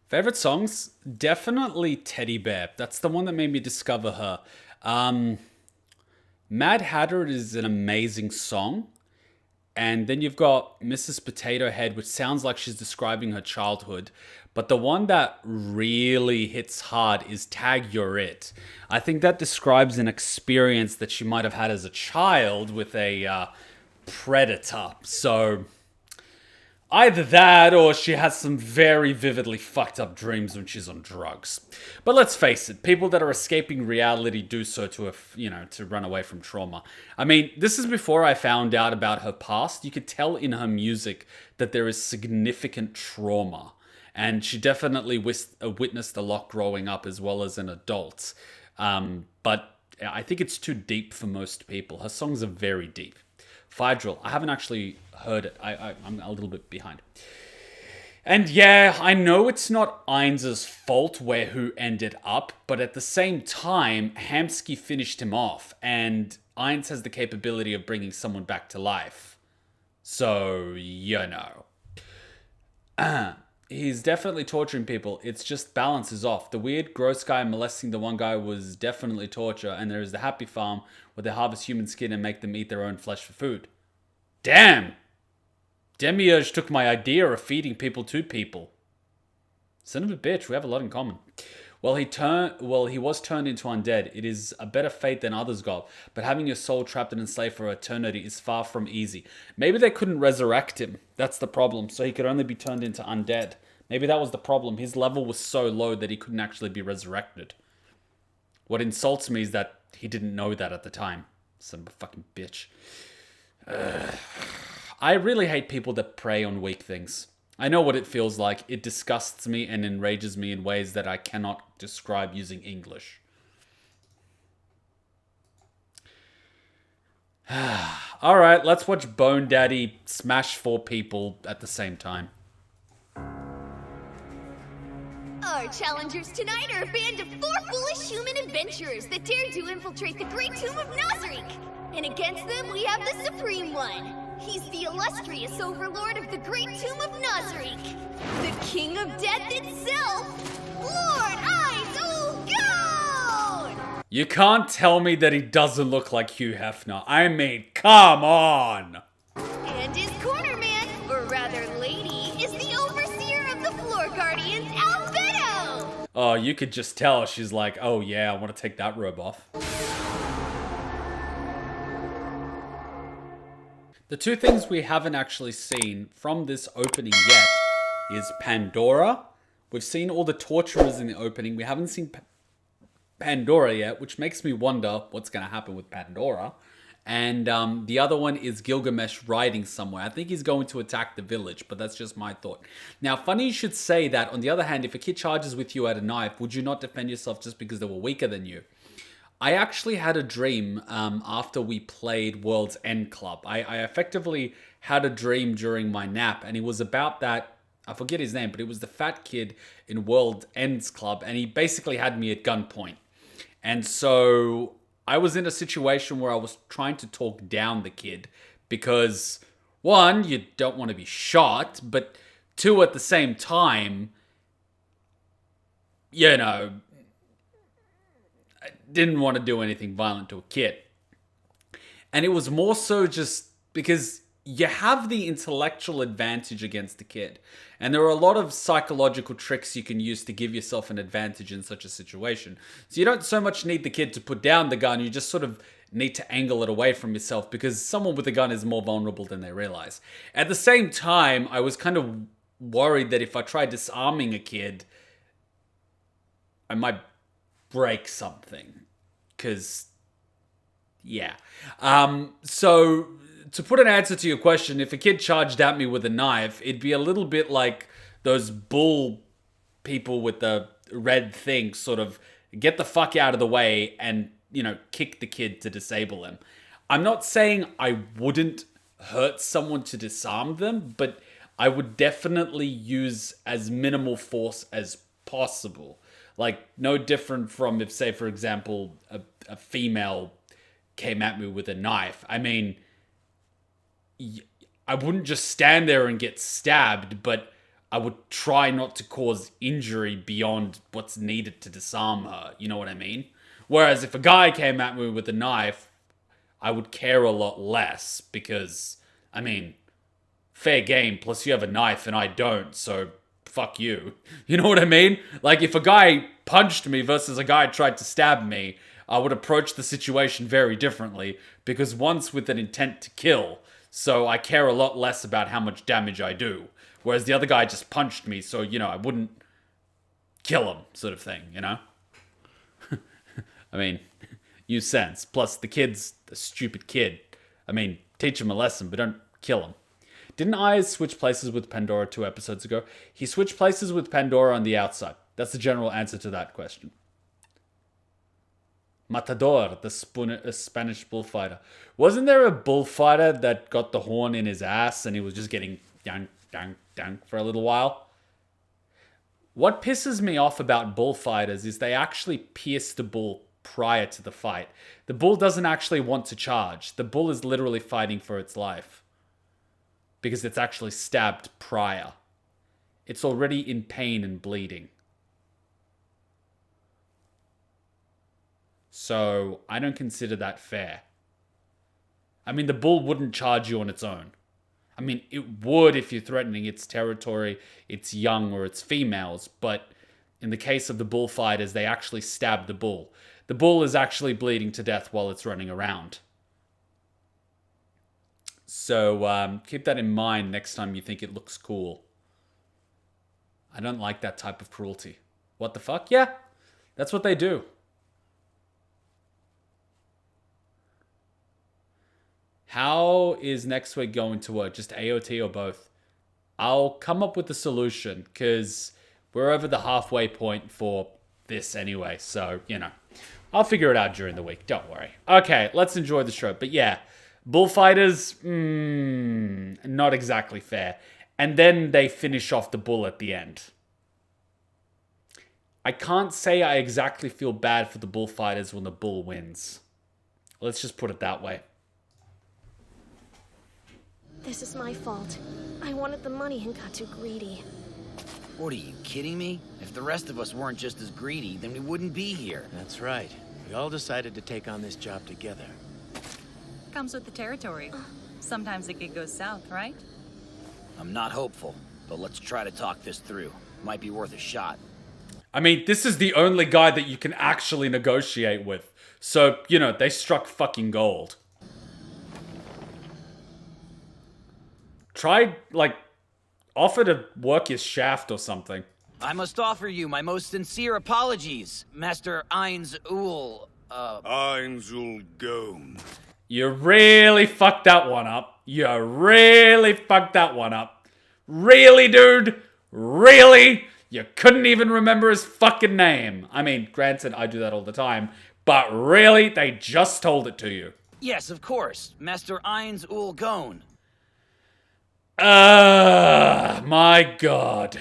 Favorite songs? Definitely Teddy Bear. That's the one that made me discover her. Um, Mad Hatter is an amazing song. And then you've got Mrs. Potato Head, which sounds like she's describing her childhood. But the one that really hits hard is Tag You're It. I think that describes an experience that she might have had as a child with a predator. So either that or she has some very vividly fucked up dreams when she's on drugs. But let's face it, people that are escaping reality do so to run away from trauma. I mean, this is before I found out about her past. You could tell in her music that there is significant trauma. And she definitely witnessed a lot growing up as well as an adult. But I think it's too deep for most people. Her songs are very deep. Fire Drill, I haven't actually heard it. I'm a little bit behind. And yeah, I know it's not Ainz's fault where who ended up, but at the same time, Hamsky finished him off, and Ainz has the capability of bringing someone back to life. So, he's definitely torturing people. It's just balance is off. The weird, gross guy molesting the one guy was definitely torture, and there is the happy farm where they harvest human skin and make them eat their own flesh for food. Damn! Demiurge took my idea of feeding people to people. Son of a bitch, we have a lot in common. He was turned into undead. It is a better fate than others got, but having your soul trapped and enslaved for eternity is far from easy. Maybe they couldn't resurrect him. That's the problem. So he could only be turned into undead. Maybe that was the problem. His level was so low that he couldn't actually be resurrected. What insults me is that he didn't know that at the time. Son of a fucking bitch. I really hate people that prey on weak things. I know what it feels like. It disgusts me and enrages me in ways that I cannot describe using English. Alright, let's watch Bone Daddy smash 4 people at the same time. Our challengers tonight are a band of 4 foolish human adventurers that dared to infiltrate the Great Tomb of Nazarick. And against them, we have the Supreme One. He's the illustrious Overlord of the Great Tomb of Nazarick. The King of Death itself, Lord Ainz. You can't tell me that he doesn't look like Hugh Hefner. I mean, come on! And his corner man, or rather lady, is the overseer of the Floor Guardians, Albedo! Oh, you could just tell she's like, oh yeah, I want to take that robe off. The 2 things we haven't actually seen from this opening yet is Pandora. We've seen all the torturers in the opening. We haven't seen Pandora yet, which makes me wonder what's going to happen with Pandora. And the other one is Gilgamesh riding somewhere. I think he's going to attack the village, but that's just my thought. Now, funny you should say that. On the other hand, if a kid charges with you at a knife, would you not defend yourself just because they were weaker than you? I actually had a dream after we played World's End Club. I effectively had a dream during my nap, and it was about that, I forget his name, but it was the fat kid in World Ends Club, and he basically had me at gunpoint. And so I was in a situation where I was trying to talk down the kid because, 1, you don't want to be shot, but 2, at the same time, didn't want to do anything violent to a kid. And it was more so just because you have the intellectual advantage against the kid. And there are a lot of psychological tricks you can use to give yourself an advantage in such a situation. So you don't so much need the kid to put down the gun, you just sort of need to angle it away from yourself because someone with a gun is more vulnerable than they realize. At the same time, I was kind of worried that if I tried disarming a kid, I might break something. Because, yeah. So, to put an answer to your question, if a kid charged at me with a knife, it'd be a little bit like those bull people with the red thing, sort of get the fuck out of the way and, kick the kid to disable him. I'm not saying I wouldn't hurt someone to disarm them, but I would definitely use as minimal force as possible. Like, no different from if, say, for example, a female came at me with a knife. I mean, I wouldn't just stand there and get stabbed, but I would try not to cause injury beyond what's needed to disarm her. You know what I mean? Whereas if a guy came at me with a knife, I would care a lot less because, I mean, fair game, plus you have a knife and I don't, so fuck you. You know what I mean? Like, if a guy punched me versus a guy tried to stab me, I would approach the situation very differently because one's with an intent to kill, so I care a lot less about how much damage I do. Whereas the other guy just punched me, so, you know, I wouldn't kill him, sort of thing, you know? I mean, use sense. Plus, the kid's a stupid kid. I mean, teach him a lesson, but don't kill him. Didn't Ainz switch places with Pandora 2 episodes ago? He switched places with Pandora on the outside. That's the general answer to that question. Matador, the Spanish bullfighter. Wasn't there a bullfighter that got the horn in his ass and he was just getting dang, dang, dang for a little while? What pisses me off about bullfighters is they actually pierce the bull prior to the fight. The bull doesn't actually want to charge. The bull is literally fighting for its life because it's actually stabbed prior. It's already in pain and bleeding. So I don't consider that fair. I mean, the bull wouldn't charge you on its own. I mean, it would if you're threatening its territory, its young, or its females, but in the case of the bullfighters, they actually stab the bull. The bull is actually bleeding to death while it's running around. So keep that in mind next time you think it looks cool. I don't like that type of cruelty. What the fuck? Yeah, that's what they do. How is next week going to work? Just AOT or both? I'll come up with a solution because we're over the halfway point for this anyway. So, you know, I'll figure it out during the week. Don't worry. Okay, let's enjoy the show. But yeah, bullfighters, not exactly fair. And then they finish off the bull at the end. I can't say I exactly feel bad for the bullfighters when the bull wins. Let's just put it that way. This is my fault. I wanted the money and got too greedy. What, are you kidding me? If the rest of us weren't just as greedy, then we wouldn't be here. That's right. We all decided to take on this job together. Comes with the territory. Sometimes it could go south, right? I'm not hopeful, but let's try to talk this through. Might be worth a shot. I mean, this is the only guy that you can actually negotiate with. So, you know, they struck fucking gold. Try, like, offer to work his shaft or something. I must offer you my most sincere apologies, Master Ainz Ul, Ainz Ul Gome. You really fucked that one up. You really fucked that one up. Really, dude? Really? You couldn't even remember his fucking name. I mean, granted, I do that all the time, but really, they just told it to you. Yes, of course, Master Ainz Ul Gome. My God.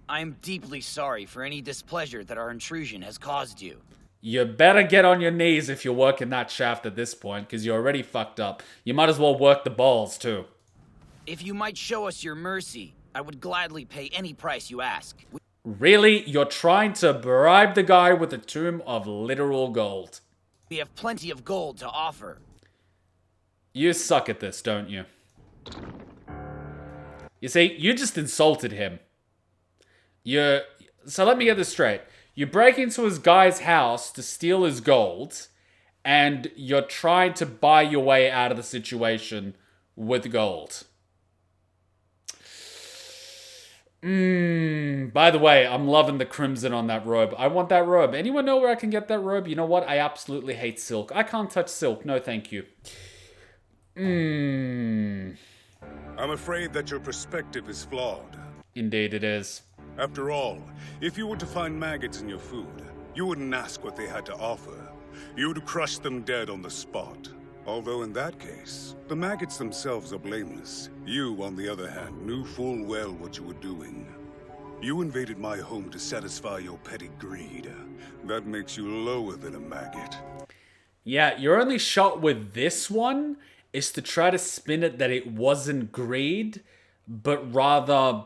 I'm deeply sorry for any displeasure that our intrusion has caused you. You better get on your knees if you're working that shaft at this point, because you're already fucked up. You might as well work the balls, too. If you might show us your mercy, I would gladly pay any price you ask. Really? You're trying to bribe the guy with a tomb of literal gold. We have plenty of gold to offer. You suck at this, don't you? You see, you just insulted him. So let me get this straight. You break into his guy's house to steal his gold, and you're trying to buy your way out of the situation with gold. By the way, I'm loving the crimson on that robe. I want that robe. Anyone know where I can get that robe? You know what? I absolutely hate silk. I can't touch silk. No, thank you. I'm afraid that your perspective is flawed. Indeed it is. After all, if you were to find maggots in your food, you wouldn't ask what they had to offer. You would crush them dead on the spot. Although in that case, the maggots themselves are blameless. You, on the other hand, knew full well what you were doing. You invaded my home to satisfy your petty greed. That makes you lower than a maggot. Yeah, your only shot with this one is to try to spin it that it wasn't greed, but rather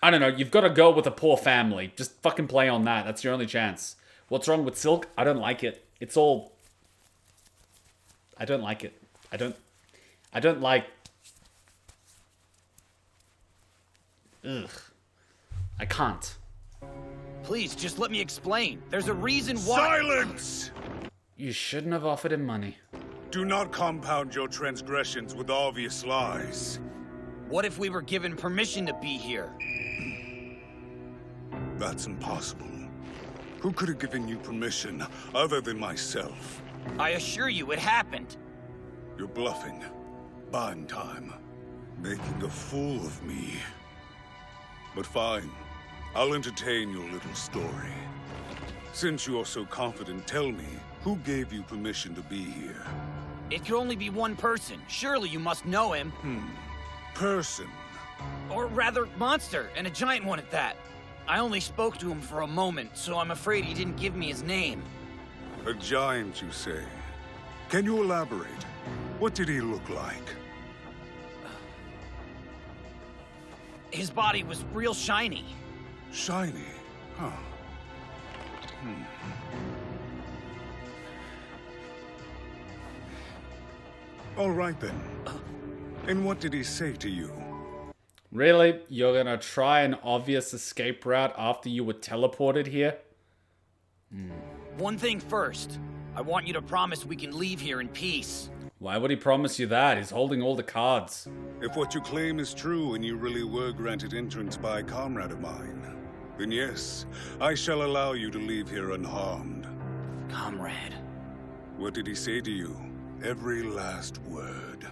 I don't know, you've got a girl with a poor family. Just fucking play on that. That's your only chance. What's wrong with Silk? I don't like it. It's all... I don't like it. I don't like... Ugh. I can't. Please, just let me explain. There's a reason why— Silence! You shouldn't have offered him money. Do not compound your transgressions with obvious lies. What if we were given permission to be here? That's impossible. Who could have given you permission other than myself? I assure you, it happened. You're bluffing. Buying time. Making a fool of me. But fine. I'll entertain your little story. Since you are so confident, tell me, who gave you permission to be here? It could only be one person. Surely you must know him. Person. Or rather, monster, and a giant one at that. I only spoke to him for a moment, so I'm afraid he didn't give me his name. A giant, you say? Can you elaborate? What did he look like? His body was real shiny. Shiny? Huh. All right then. And what did he say to you? Really? You're gonna try an obvious escape route after you were teleported here? One thing first. I want you to promise we can leave here in peace. Why would he promise you that? He's holding all the cards. If what you claim is true and you really were granted entrance by a comrade of mine, then yes, I shall allow you to leave here unharmed. Comrade. What did he say to you? Every last word.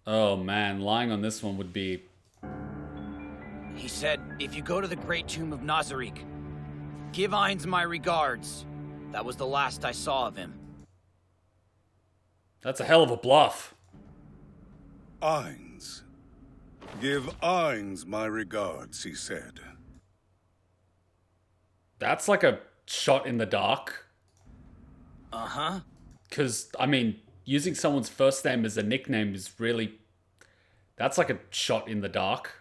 Oh man, lying on this one would be... He said, if you go to the Great Tomb of Nazarick, give Ainz my regards. That was the last I saw of him. That's a hell of a bluff. Ainz. Give Ainz my regards, he said. That's like a shot in the dark. Uh-huh. Because, I mean, using someone's first name as a nickname is really... That's like a shot in the dark.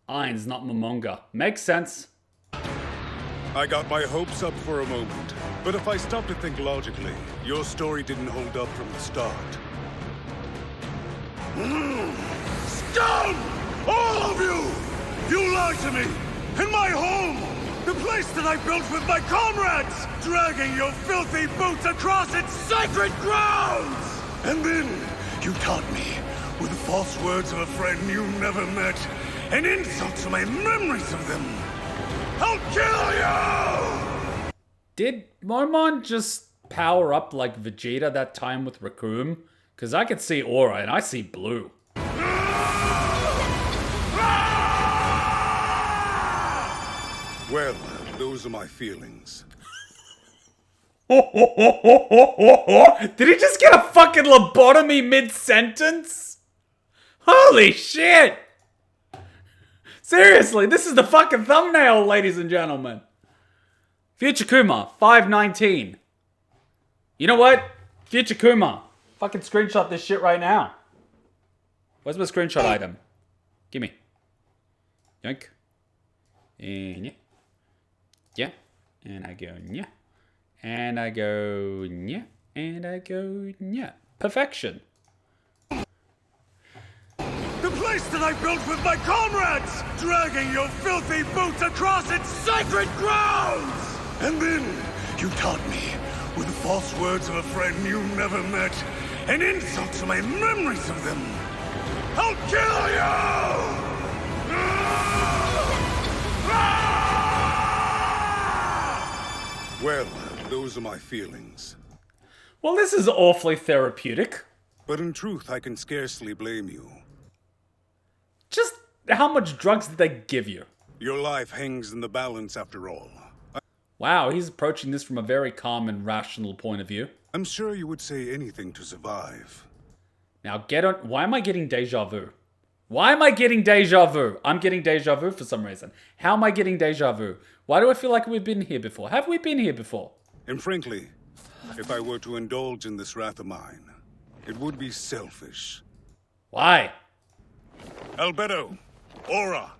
Ainz, not Momonga. Makes sense. I got my hopes up for a moment, but if I stop to think logically, your story didn't hold up from the start. Scum! All of you! You lied to me! In my home! The place that I built with my comrades! Dragging your filthy boots across its sacred grounds! And then, you taunt me with the false words of a friend you never met, and insults to my memories of them! I'll kill you! Did Momon just power up like Vegeta that time with Raccoon? Because I could see aura and I see blue. Well, those are my feelings. Did he just get a fucking lobotomy mid-sentence? Holy shit! Seriously, this is the fucking thumbnail, ladies and gentlemen. Future Kuma, 519. You know what? Future Kuma, fucking screenshot this shit right now. Where's my screenshot item? Gimme. Yoink. And yeah. Yeah. And I go, yeah. And I go, yeah. And I go, yeah. Perfection. The place that I built with my comrades! Dragging your filthy boots across its sacred grounds! And then, you taunt me with the false words of a friend you never met, and insults to my memories of them. I'll kill you! Well, those are my feelings. Well, this is awfully therapeutic. But in truth, I can scarcely blame you. Just how much drugs did they give you? Your life hangs in the balance after all. Wow, he's approaching this from a very calm and rational point of view. I'm sure you would say anything to survive. Now get on... Why am I getting deja vu? Why am I getting deja vu? I'm getting deja vu for some reason. How am I getting deja vu? Why do I feel like we've been here before? Have we been here before? And frankly, if I were to indulge in this wrath of mine, It would be selfish. Why? Albedo, Aura,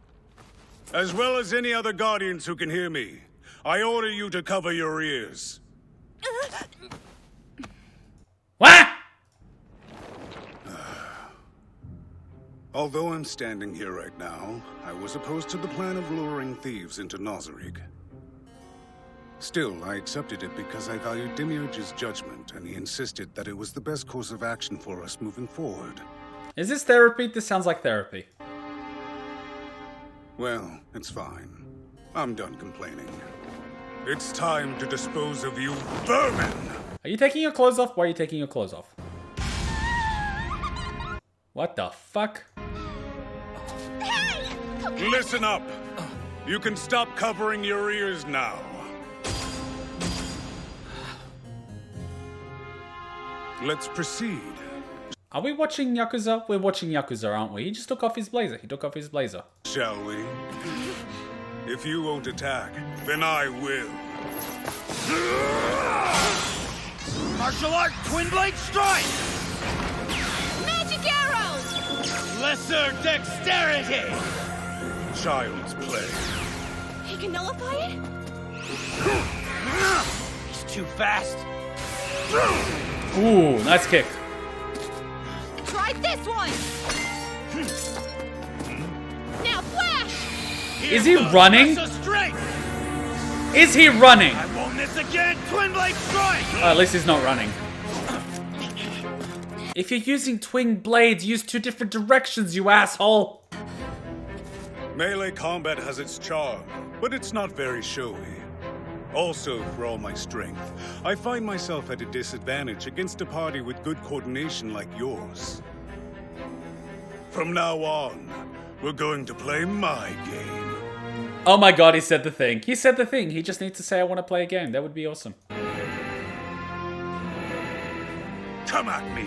as well as any other Guardians who can hear me, I order you to cover your ears. What? Although I'm standing here right now, I was opposed to the plan of luring thieves into Nazarick. Still, I accepted it because I valued Demiurge's judgment, and he insisted that it was the best course of action for us moving forward. Is this therapy? This sounds like therapy. Well, it's fine. I'm done complaining. It's time to dispose of you vermin! Are you taking your clothes off? Why are you taking your clothes off? What the fuck? Listen up! You can stop covering your ears now. Let's proceed. Are we watching Yakuza? We're watching Yakuza, aren't we? He just took off his blazer. He took off his blazer. Shall we? If you won't attack, then I will. Martial art twin blade strike! Magic arrows! Lesser dexterity! Child's play. He can nullify it? He's too fast. Ooh, nice kick. Try this one! Now flash! Is he running? Strength! Is he running? I won't miss again! Twin blade strike! Oh, at least he's not running. If you're using twin blades, use two different directions, you asshole. Melee combat has its charm, but it's not very showy. Also, for all my strength, I find myself at a disadvantage against a party with good coordination like yours. From now on, we're going to play my game. Oh my god, he said the thing. He said the thing. He just needs to say, I want to play a game. That would be awesome. Come at me,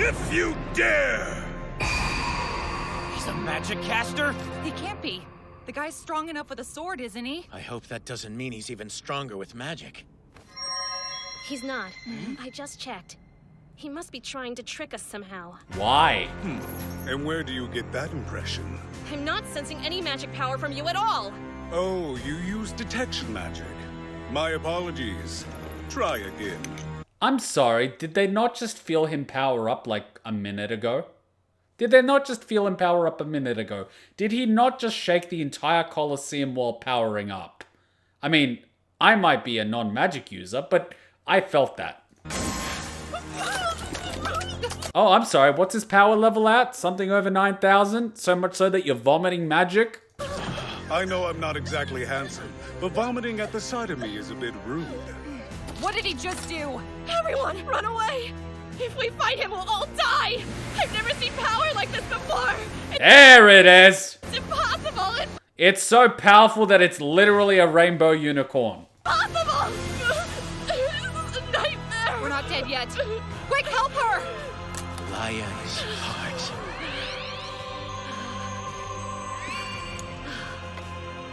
if you dare! He's a magic caster? He can't be. The guy's strong enough with a sword, isn't he? I hope that doesn't mean he's even stronger with magic. He's not. I just checked. He must be trying to trick us somehow. Why? And where do you get that impression? I'm not sensing any magic power from you at all. Oh, you use detection magic. My apologies. Try again. I'm sorry, did they not just feel him power up like a minute ago? Did they not just feel him power up a minute ago? Did he not just shake the entire Colosseum while powering up? I mean, I might be a non-magic user, but I felt that. Oh, I'm sorry, what's his power level at? Something over 9,000? So much so that you're vomiting magic? I know I'm not exactly handsome, but vomiting at the sight of me is a bit rude. What did he just do? Everyone, run away! If we fight him, we'll all die! I've never seen power like this before! There it is! It's impossible! It's so powerful that it's literally a rainbow unicorn. Impossible! This is a nightmare! We're not dead yet. Quick, help her! Lion's heart.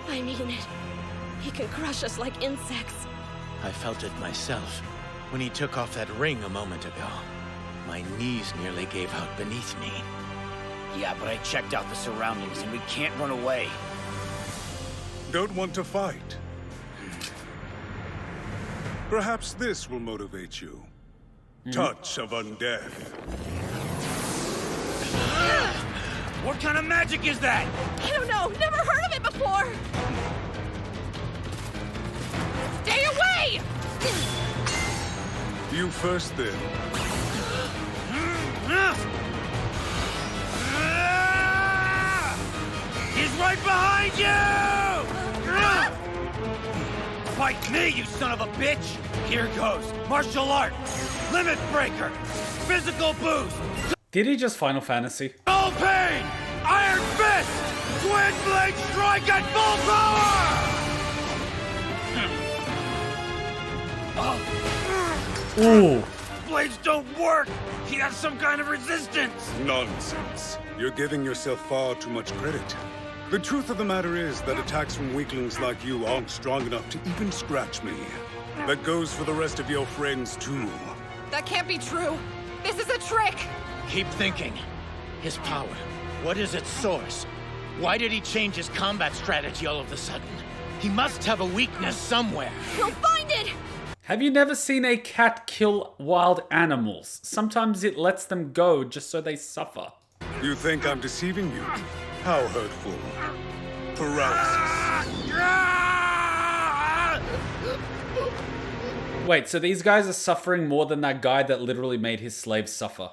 I mean it. He can crush us like insects. I felt it myself when he took off that ring a moment ago. My knees nearly gave out beneath me. Yeah, but I checked out the surroundings and we can't run away. Don't want to fight? Perhaps this will motivate you. Touch of Undeath. What kind of magic is that? I don't know, never heard of it before! Stay away! You first, then. He's right behind you! Fight me, you son of a bitch! Here goes. Martial art. Limit breaker. Physical boost. Did he just Final Fantasy? No pain! Iron fist! Twin blade strike at full power! Ooh. Blades don't work! He has some kind of resistance! Nonsense. You're giving yourself far too much credit. The truth of the matter is that attacks from weaklings like you aren't strong enough to even scratch me. That goes for the rest of your friends, too. That can't be true. This is a trick! Keep thinking. His power. What is its source? Why did he change his combat strategy all of a sudden? He must have a weakness somewhere. We'll find it! Have you never seen a cat kill wild animals? Sometimes it lets them go just so they suffer. You think I'm deceiving you? How hurtful. Paralysis. Wait, so these guys are suffering more than that guy that literally made his slaves suffer.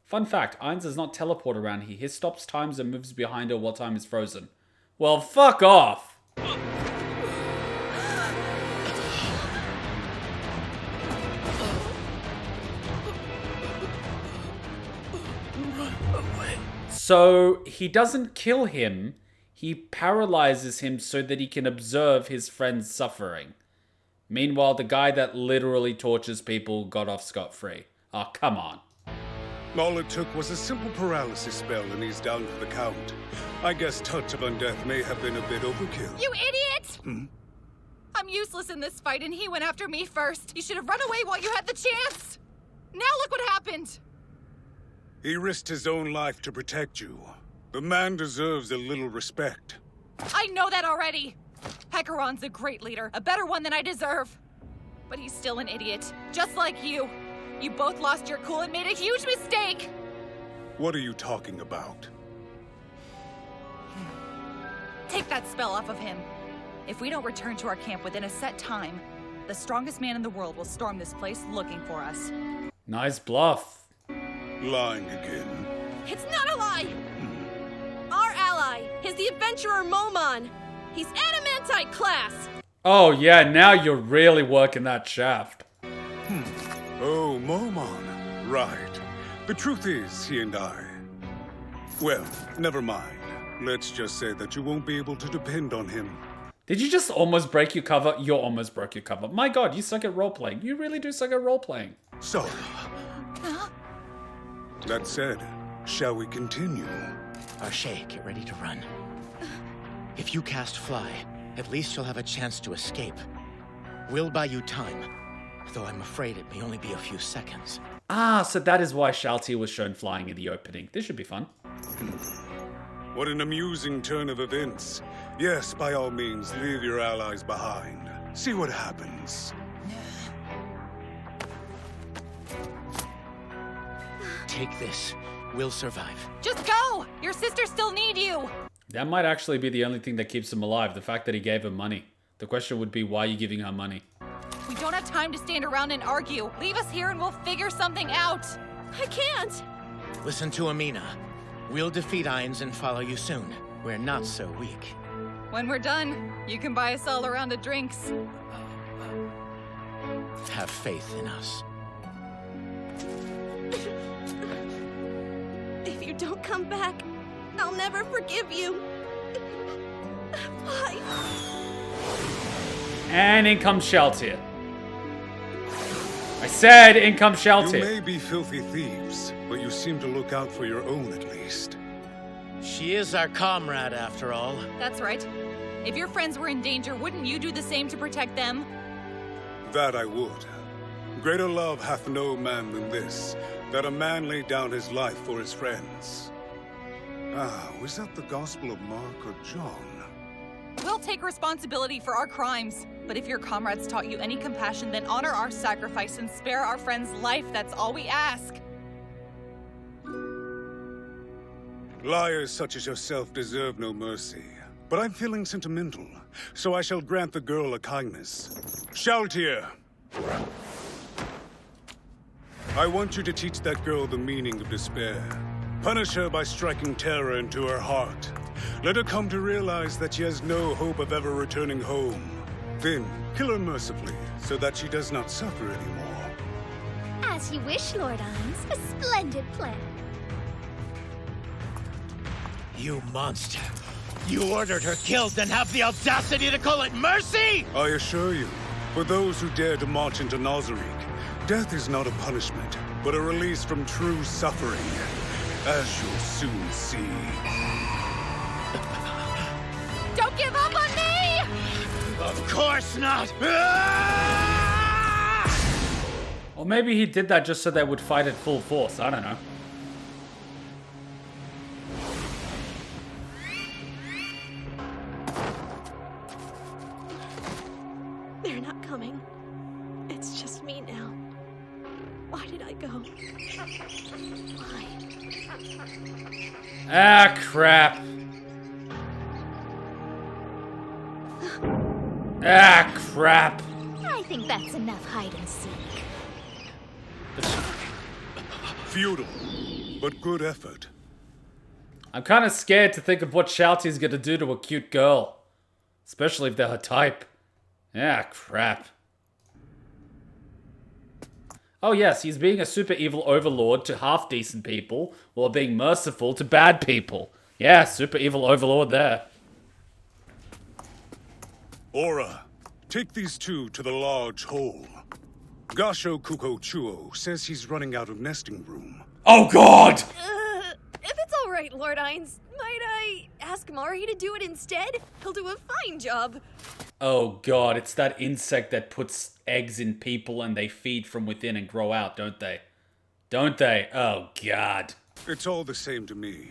Fun fact, Ainz does not teleport around here. He stops times and moves behind her while time is frozen. Well, fuck off! So, he doesn't kill him, he paralyzes him so that he can observe his friend's suffering. Meanwhile, the guy that literally tortures people got off scot-free. Oh, come on. All it took was a simple paralysis spell and he's down for the count. I guess touch of undeath may have been a bit overkill. You idiot! I'm useless in this fight and he went after me first. You should have run away while you had the chance. Now look what happened. He risked his own life to protect you. The man deserves a little respect. I know that already. Hecaron's a great leader, a better one than I deserve. But he's still an idiot, just like you. You both lost your cool and made a huge mistake. What are you talking about? Take that spell off of him. If we don't return to our camp within a set time, the strongest man in the world will storm this place looking for us. Nice bluff. Lying again. It's not a lie! Our ally is the adventurer Momon. He's adamantite class. Oh yeah, now you're really working that shaft. Oh, Momon. Right. The truth is, he and I... Well, never mind. Let's just say that you won't be able to depend on him. Did you just almost break your cover? You almost broke your cover. My god, you suck at role-playing. You really do suck at role-playing. Sorry. That said, shall we continue? Arshay, get ready to run. If you cast Fly, at least you'll have a chance to escape. We'll buy you time, though I'm afraid it may only be a few seconds. Ah, so that is why Shaltier was shown flying in the opening. This should be fun. What an amusing turn of events. Yes, by all means, leave your allies behind. See what happens. Take this. We'll survive. Just go! Your sisters still need you! That might actually be the only thing that keeps him alive, the fact that he gave her money. The question would be, why are you giving her money? We don't have time to stand around and argue. Leave us here and we'll figure something out. I can't! Listen to Amina. We'll defeat Ainz and follow you soon. We're not so weak. When we're done, you can buy us all a round of drinks. Have faith in us. If you don't come back, I'll never forgive you. Why? And in comes Shaltier. I said in comes Shaltier. You may be filthy thieves, but you seem to look out for your own at least. She is our comrade, after all. That's right. If your friends were in danger, wouldn't you do the same to protect them? That I would. Greater love hath no man than this, that a man lay down his life for his friends. Ah, was that the Gospel of Mark or John? We'll take responsibility for our crimes. But if your comrades taught you any compassion, then honor our sacrifice and spare our friend's life. That's all we ask. Liars such as yourself deserve no mercy. But I'm feeling sentimental, so I shall grant the girl a kindness. Shaltier! I want you to teach that girl the meaning of despair. Punish her by striking terror into her heart. Let her come to realize that she has no hope of ever returning home. Then, kill her mercifully, so that she does not suffer anymore. As you wish, Lord Ainz. A splendid plan. You monster. You ordered her killed and have the audacity to call it mercy? I assure you, for those who dare to march into Nazarick, death is not a punishment, but a release from true suffering, as you'll soon see. Don't give up on me! Of course not! Or maybe he did that just so they would fight at full force. I don't know. They're not coming. It's just me now. Why did I go? Why? Ah, crap. Ah, crap. I think that's enough hide and seek. Futile, but good effort. I'm kind of scared to think of what Shouty's gonna do to a cute girl. Especially if they're her type. Ah, crap. Oh yes, he's being a super evil overlord to half-decent people, while being merciful to bad people. Yeah, super evil overlord there. Aura, take these two to the large hall. Gasho Kuko Chuo says he's running out of nesting room. Oh god! If it's all right, Lord Ainz, might I ask Mari to do it instead? He'll do a fine job. Oh god, it's that insect that puts eggs in people and they feed from within and grow out, don't they? Don't they? Oh god. It's all the same to me.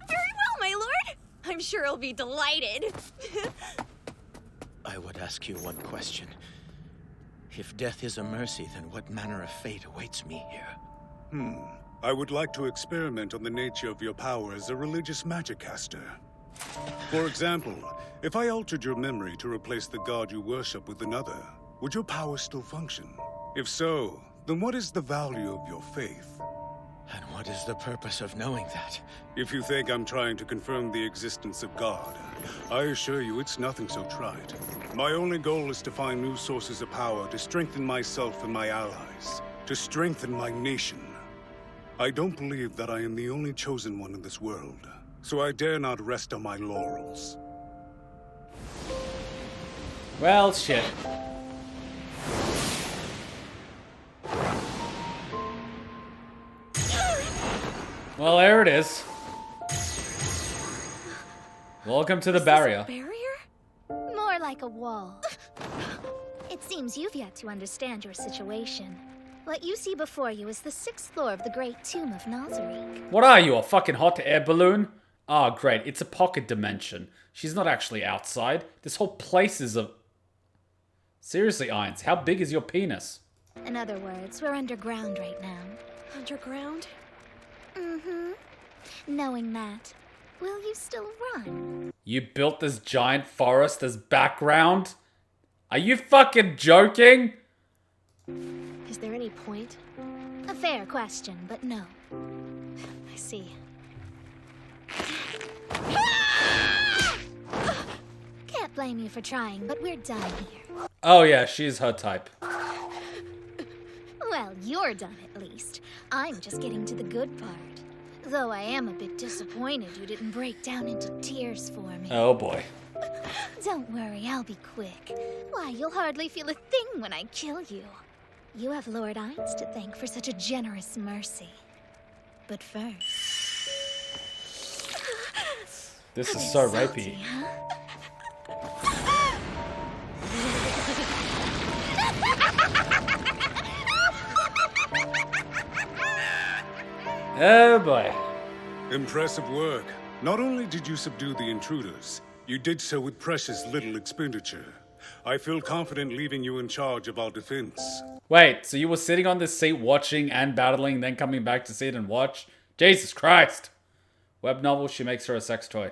Very well, my lord. I'm sure he'll be delighted. I would ask you one question. If death is a mercy, then what manner of fate awaits me here? I would like to experiment on the nature of your power as a religious magic caster. For example, if I altered your memory to replace the god you worship with another, would your power still function? If so, then what is the value of your faith? And what is the purpose of knowing that? If you think I'm trying to confirm the existence of God, I assure you it's nothing so trite. My only goal is to find new sources of power to strengthen myself and my allies, to strengthen my nation. I don't believe that I am the only chosen one in this world, so I dare not rest on my laurels. Well, shit. Well, there it is. Welcome to the barrier. Barrier? More like a wall. It seems you've yet to understand your situation. What you see before you is the 6th floor of the Great Tomb of Nazarick. What are you, a fucking hot air balloon? Ah, great, it's a pocket dimension. She's not actually outside. This whole place is a... Seriously, Ainz, how big is your penis? In other words, we're underground right now. Underground? Mm-hmm. Knowing that, will you still run? You built this giant forest as background? Are you fucking joking? Is there any point? A fair question, but no. I see. Can't blame you for trying, but we're done here. Oh yeah, she's her type. Well, you're done at least. I'm just getting to the good part. Though I am a bit disappointed you didn't break down into tears for me. Oh boy. Don't worry, I'll be quick. Why, you'll hardly feel a thing when I kill you. You have Lord Ainz to thank for such a generous mercy. But first... This is so Salty, rapey. huh? Oh boy. Impressive work. Not only did you subdue the intruders, you did so with precious little expenditure. I feel confident leaving you in charge of our defense. Wait, so you were sitting on this seat watching and battling, then coming back to sit and watch? Jesus Christ! Web novel, she makes her a sex toy.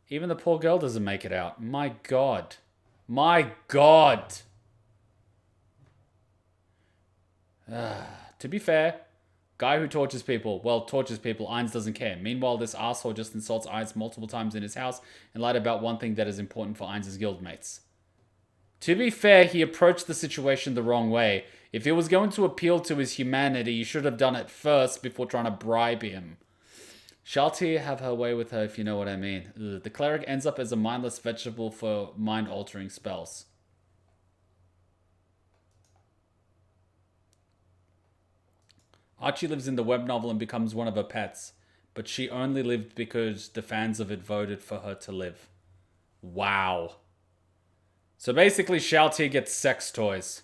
Even the poor girl doesn't make it out. My god. My god! To be fair, guy who tortures people, Ainz doesn't care. Meanwhile, this asshole just insults Ainz multiple times in his house and lied about one thing that is important for Ainz's guildmates. To be fair, he approached the situation the wrong way. If he was going to appeal to his humanity, he should have done it first before trying to bribe him. Shalti have her way with her, if you know what I mean. Ugh. The cleric ends up as a mindless vegetable for mind-altering spells. Archie lives in the web novel and becomes one of her pets, but she only lived because the fans of it voted for her to live. Wow. So basically, Shalti gets sex toys.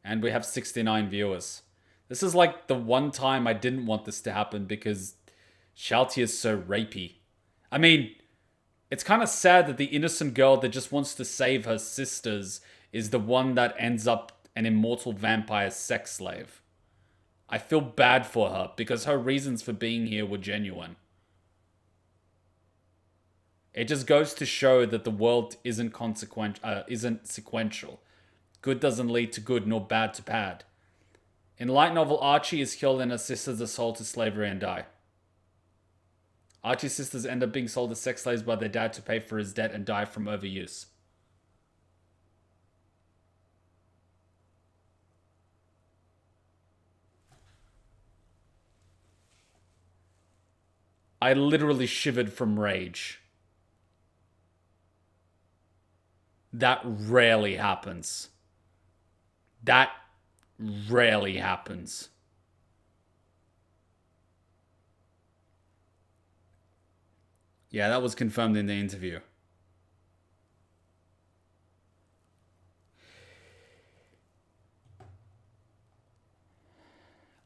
And we have 69 viewers. This is like the one time I didn't want this to happen because Shalty is so rapey. I mean, it's kind of sad that the innocent girl that just wants to save her sisters is the one that ends up an immortal vampire sex slave. I feel bad for her because her reasons for being here were genuine. It just goes to show that the world isn't sequential. Good doesn't lead to good, nor bad to bad. In light novel, Archie is killed and her sisters are sold to slavery and die. Archie's sisters end up being sold as sex slaves by their dad to pay for his debt and die from overuse. I literally shivered from rage. That rarely happens. That rarely happens. Yeah, that was confirmed in the interview.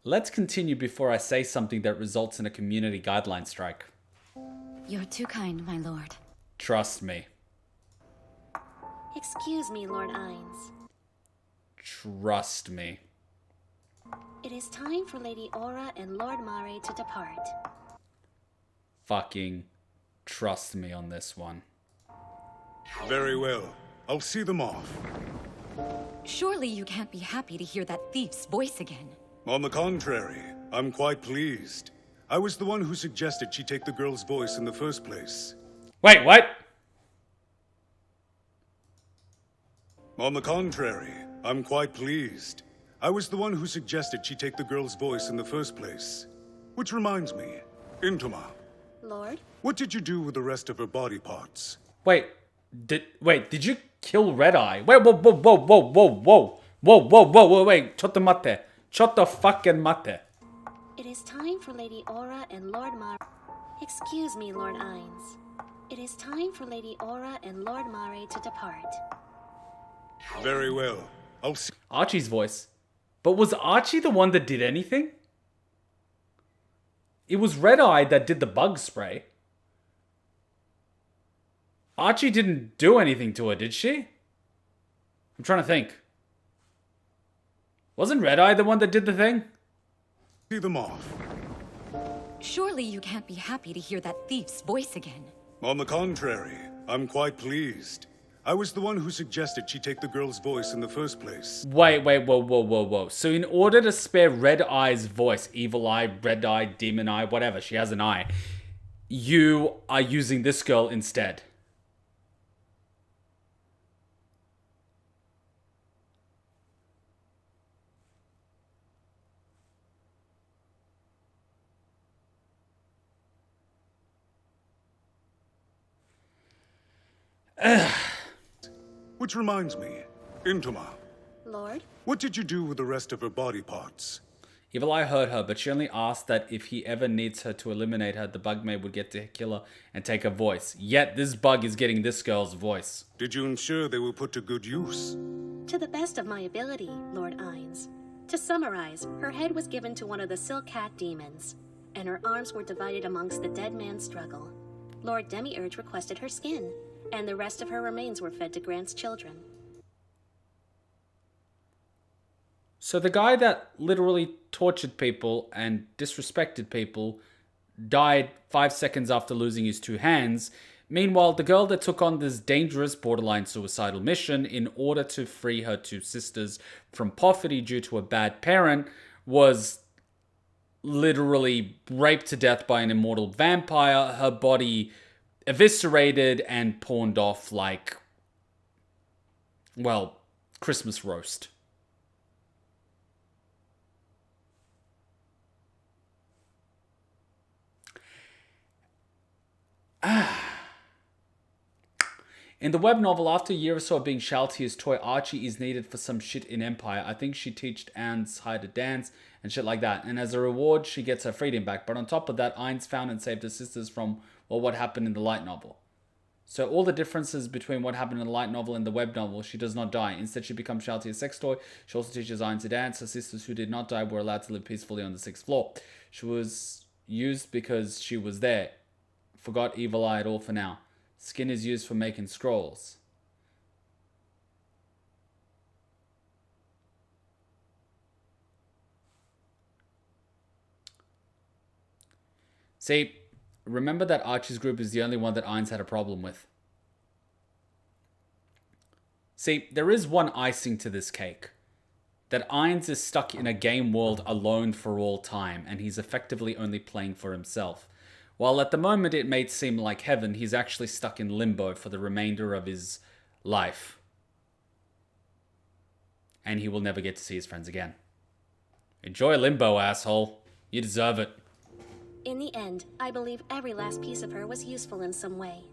Let's continue before I say something that results in a community guideline strike. You're too kind, my lord. Trust me. Excuse me, Lord Ainz. Trust me. It is time for Lady Aura and Lord Mare to depart. Fucking trust me on this one. Very well. I'll see them off. Surely you can't be happy to hear that thief's voice again. On the contrary, I'm quite pleased. I was the one who suggested she take the girl's voice in the first place. Wait, what? On the contrary, I'm quite pleased. I was the one who suggested she take the girl's voice in the first place. Which reminds me, Intoma, Lord? what did you do with the rest of her body parts? Wait, did you kill Red Eye? Wait, whoa, wait, chotto matte. Chotto fucking matte. It is time for Lady Aura and Lord Mare. Excuse me, Lord Ainz. It is time for Lady Aura and Lord Mare to depart. Very well. I'll see. Archie's voice. But was Archie the one that did anything? It was Red Eye that did the bug spray. Archie didn't do anything to her, did she? I'm trying to think. Wasn't Red Eye the one that did the thing? See them off. Surely you can't be happy to hear that thief's voice again. On the contrary, I'm quite pleased. I was the one who suggested she take the girl's voice in the first place. Wait, whoa. So in order to spare Red Eye's voice, Evil Eye, Red Eye, Demon Eye, whatever, she has an eye, you are using this girl instead. Which reminds me, Intoma, Lord? what did you do with the rest of her body parts? Evil Eye heard her, but she only asked that if he ever needs her to eliminate her, the bug maid would get to kill her and take her voice. Yet this bug is getting this girl's voice. Did you ensure they were put to good use? To the best of my ability, Lord Ainz. To summarize, her head was given to one of the Silk Cat demons, and her arms were divided amongst the dead man's struggle. Lord Demiurge requested her skin, and the rest of her remains were fed to Grant's children. So the guy that literally tortured people and disrespected people died 5 seconds after losing his two hands. Meanwhile, the girl that took on this dangerous borderline suicidal mission in order to free her two sisters from poverty due to a bad parent was literally raped to death by an immortal vampire, her body eviscerated and pawned off like, well, Christmas roast. In the web novel, after a year or so of being Shaltia's toy, Archie is needed for some shit in Empire. I think she teached Ainz how to dance and shit like that. And as a reward, she gets her freedom back. But on top of that, Ainz found and saved her sisters from, well, what happened in the light novel. So all the differences between what happened in the light novel and the web novel, she does not die. Instead, she becomes Shaltia's sex toy. She also teaches Ainz to dance. Her sisters who did not die were allowed to live peacefully on the 6th floor. She was used because she was there. Forgot Evil Eye at all for now. Skin is used for making scrolls. See, remember that Archie's group is the only one that Ainz had a problem with. See, there is one icing to this cake. That Ainz is stuck in a game world alone for all time, and he's effectively only playing for himself. While at the moment it may seem like heaven, he's actually stuck in limbo for the remainder of his life. And he will never get to see his friends again. Enjoy limbo, asshole. You deserve it. In the end, I believe every last piece of her was useful in some way.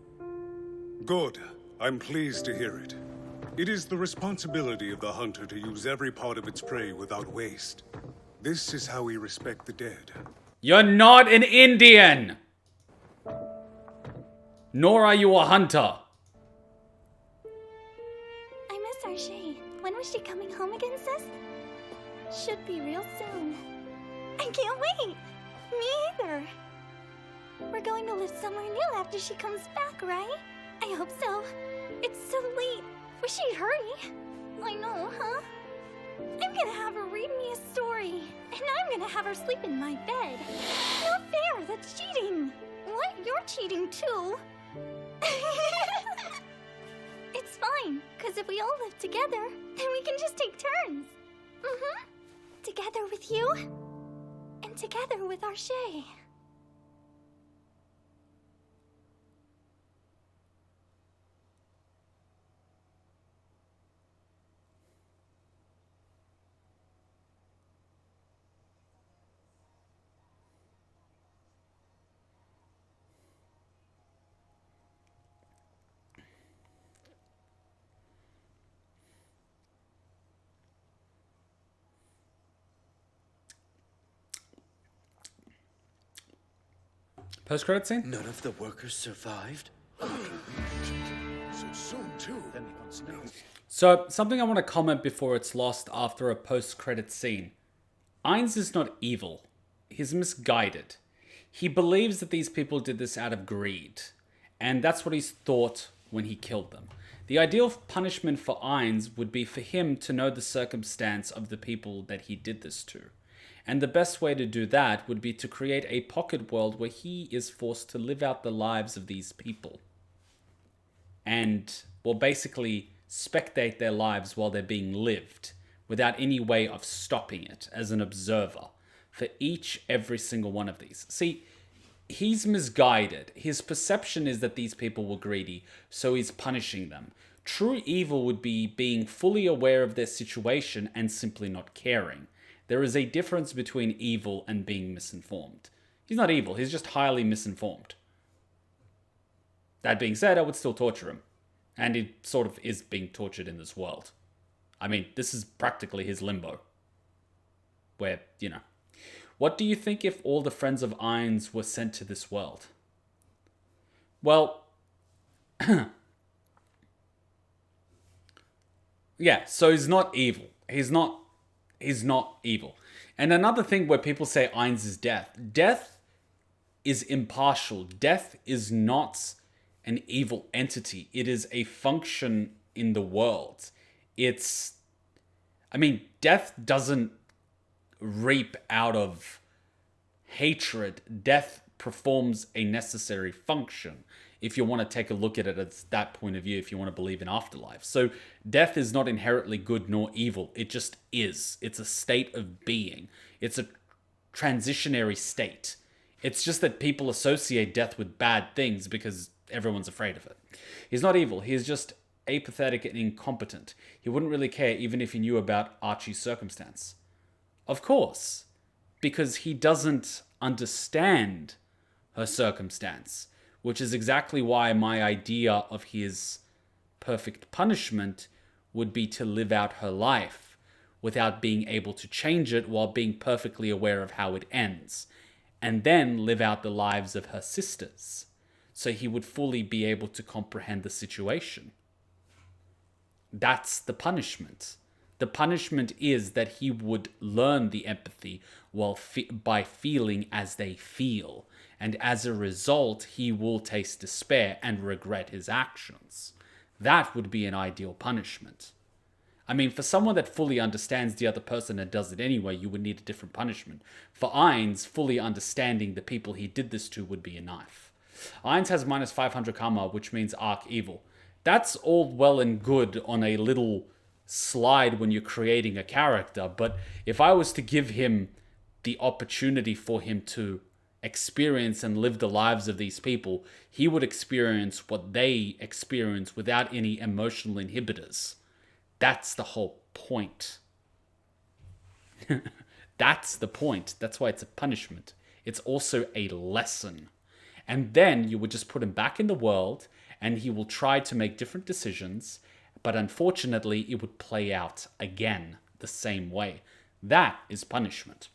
Good. I'm pleased to hear it. It is the responsibility of the hunter to use every part of its prey without waste. This is how we respect the dead. You're not an Indian! Nor are you a hunter. I miss our Shay. When was she coming home again, sis? Should be real soon. I can't wait! Me either. We're going to live somewhere new after she comes back, right? I hope so. It's so late. Wish she'd hurry. I know, huh? I'm gonna have her read me a story. And I'm gonna have her sleep in my bed. Not fair, that's cheating. What? You're cheating too. It's fine, because if we all live together, then we can just take turns. Mm-hmm. Together with you, and together with our Shay. Post-credit scene? None of the workers survived? So soon, too. So, something I want to comment before it's lost after a post-credit scene. Ainz is not evil. He's misguided. He believes that these people did this out of greed. And that's what he's thought when he killed them. The ideal punishment for Ainz would be for him to know the circumstance of the people that he did this to. And the best way to do that would be to create a pocket world where he is forced to live out the lives of these people. And, well, basically spectate their lives while they're being lived, without any way of stopping it as an observer for every single one of these. See, he's misguided. His perception is that these people were greedy, so he's punishing them. True evil would be being fully aware of their situation and simply not caring. There is a difference between evil and being misinformed. He's not evil, he's just highly misinformed. That being said, I would still torture him. And he sort of is being tortured in this world. I mean, this is practically his limbo. Where, you know. What do you think if all the friends of Ainz were sent to this world? Well, yeah, so he's not evil. He's not evil. And another thing where people say Ainz is death. Death is impartial. Death is not an evil entity. It is a function in the world. Death doesn't reap out of hatred. Death performs a necessary function. If you want to take a look at it at that point of view, if you want to believe in afterlife. So death is not inherently good nor evil. It just is. It's a state of being. It's a transitionary state. It's just that people associate death with bad things because everyone's afraid of it. He's not evil. He is just apathetic and incompetent. He wouldn't really care even if he knew about Archie's circumstance. Of course, because he doesn't understand her circumstance, which is exactly why my idea of his perfect punishment would be to live out her life without being able to change it while being perfectly aware of how it ends, and then live out the lives of her sisters. so he would fully be able to comprehend the situation. That's the punishment. The punishment is that he would learn the empathy by feeling as they feel. And as a result, he will taste despair and regret his actions. That would be an ideal punishment. I mean, for someone that fully understands the other person and does it anyway, you would need a different punishment. For Ainz, fully understanding the people he did this to would be a knife. Ainz has minus 500 karma, which means arc evil. That's all well and good on a little slide when you're creating a character, but if I was to give him the opportunity for him to experience and live the lives of these people, he would experience what they experience without any emotional inhibitors. That's the whole point. That's the point. That's why it's a punishment. It's also a lesson. And then you would just put him back in the world, and he will try to make different decisions, but unfortunately it would play out again the same way. That is punishment.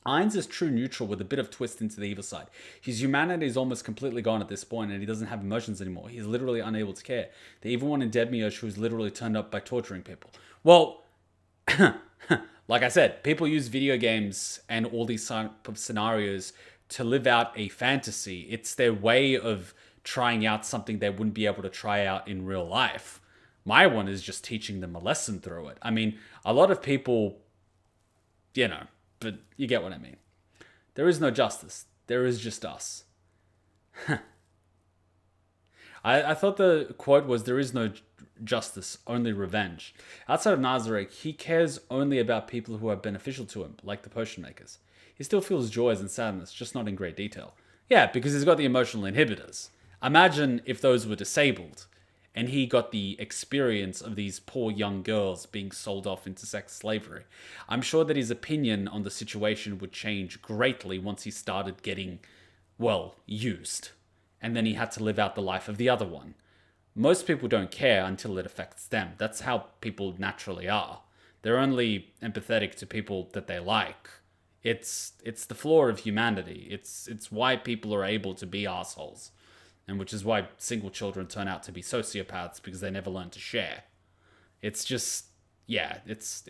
Ainz is true neutral with a bit of twist into the evil side. His humanity is almost completely gone at this point, and he doesn't have emotions anymore. He's literally unable to care. The evil one in Demiurge who is literally turned up by torturing people. Well, like I said, people use video games and all these type of scenarios to live out a fantasy. It's their way of trying out something they wouldn't be able to try out in real life. My one is just teaching them a lesson through it. I mean, a lot of people, but you get what I mean. There is no justice. There is just us. I thought the quote was, there is no justice, only revenge. Outside of Nazarick, he cares only about people who are beneficial to him, like the potion makers. He still feels joys and sadness, just not in great detail. Yeah, because he's got the emotional inhibitors. Imagine if those were disabled, and he got the experience of these poor young girls being sold off into sex slavery. I'm sure that his opinion on the situation would change greatly once he started getting, used. And then he had to live out the life of the other one. Most people don't care until it affects them. That's how people naturally are. They're only empathetic to people that they like. It's the flaw of humanity. It's why people are able to be assholes. And which is why single children turn out to be sociopaths, because they never learn to share. It's just, it's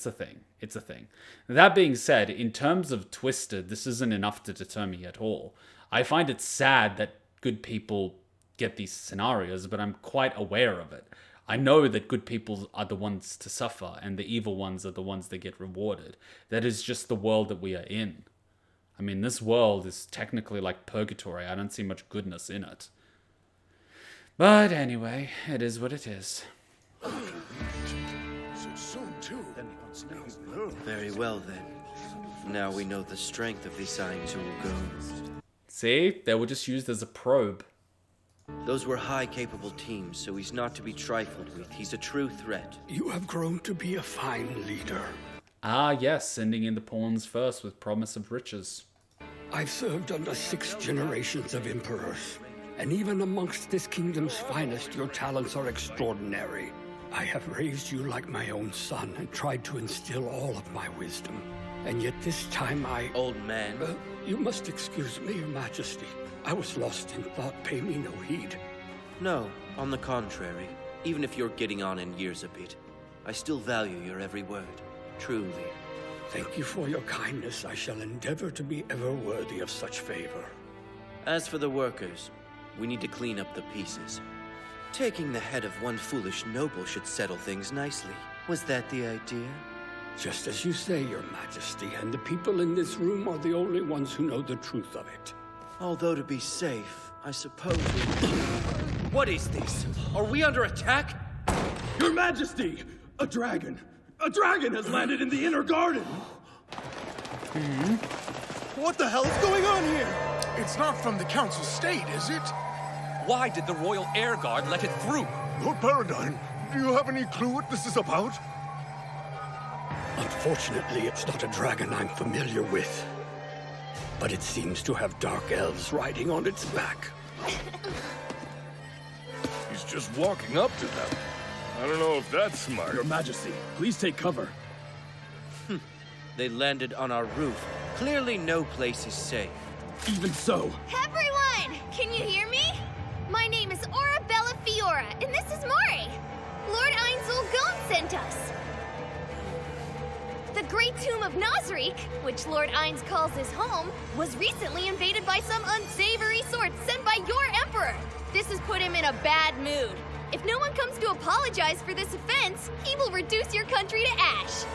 a thing. It's a thing. That being said, in terms of Twisted, this isn't enough to deter me at all. I find it sad that good people get these scenarios, but I'm quite aware of it. I know that good people are the ones to suffer, and the evil ones are the ones that get rewarded. That is just the world that we are in. I mean, this world is technically like purgatory. I don't see much goodness in it. But anyway, it is what it is. So soon, too. Very well, then. Now we know the strength of these Ainz who will go. See? They were just used as a probe. Those were high capable teams, so he's not to be trifled with. He's a true threat. You have grown to be a fine leader. Ah, yes, sending in the pawns first with promise of riches. I've served under 6 generations of emperors, and even amongst this kingdom's finest, your talents are extraordinary. I have raised you like my own son and tried to instill all of my wisdom. And yet this time Old man. You must excuse me, Your Majesty. I was lost in thought. Pay me no heed. No, on the contrary. Even if you're getting on in years a bit, I still value your every word. Truly. Thank you for your kindness. I shall endeavor to be ever worthy of such favor. As for the workers, we need to clean up the pieces. Taking the head of one foolish noble should settle things nicely. Was that the idea? Just as you say, Your Majesty, and the people in this room are the only ones who know the truth of it. Although to be safe, I suppose we... What is this? Are we under attack? Your Majesty! A dragon! A dragon has landed in the inner garden! What the hell is going on here? It's not from the Council State, is it? Why did the Royal Air Guard let it through? Lord Paradigm, do you have any clue what this is about? Unfortunately, it's not a dragon I'm familiar with. But it seems to have dark elves riding on its back. He's just walking up to them. I don't know if that's smart. Your Majesty, please take cover. They landed on our roof. Clearly no place is safe. Even so. Everyone! Can you hear me? My name is Arabella Fiora, and this is Mari. Lord Ainz Gon sent us. The Great Tomb of Nazarick, which Lord Ainz calls his home, was recently invaded by some unsavory sorts sent by your Emperor. This has put him in a bad mood. If no one comes to apologize for this offense, he will reduce your country to ash.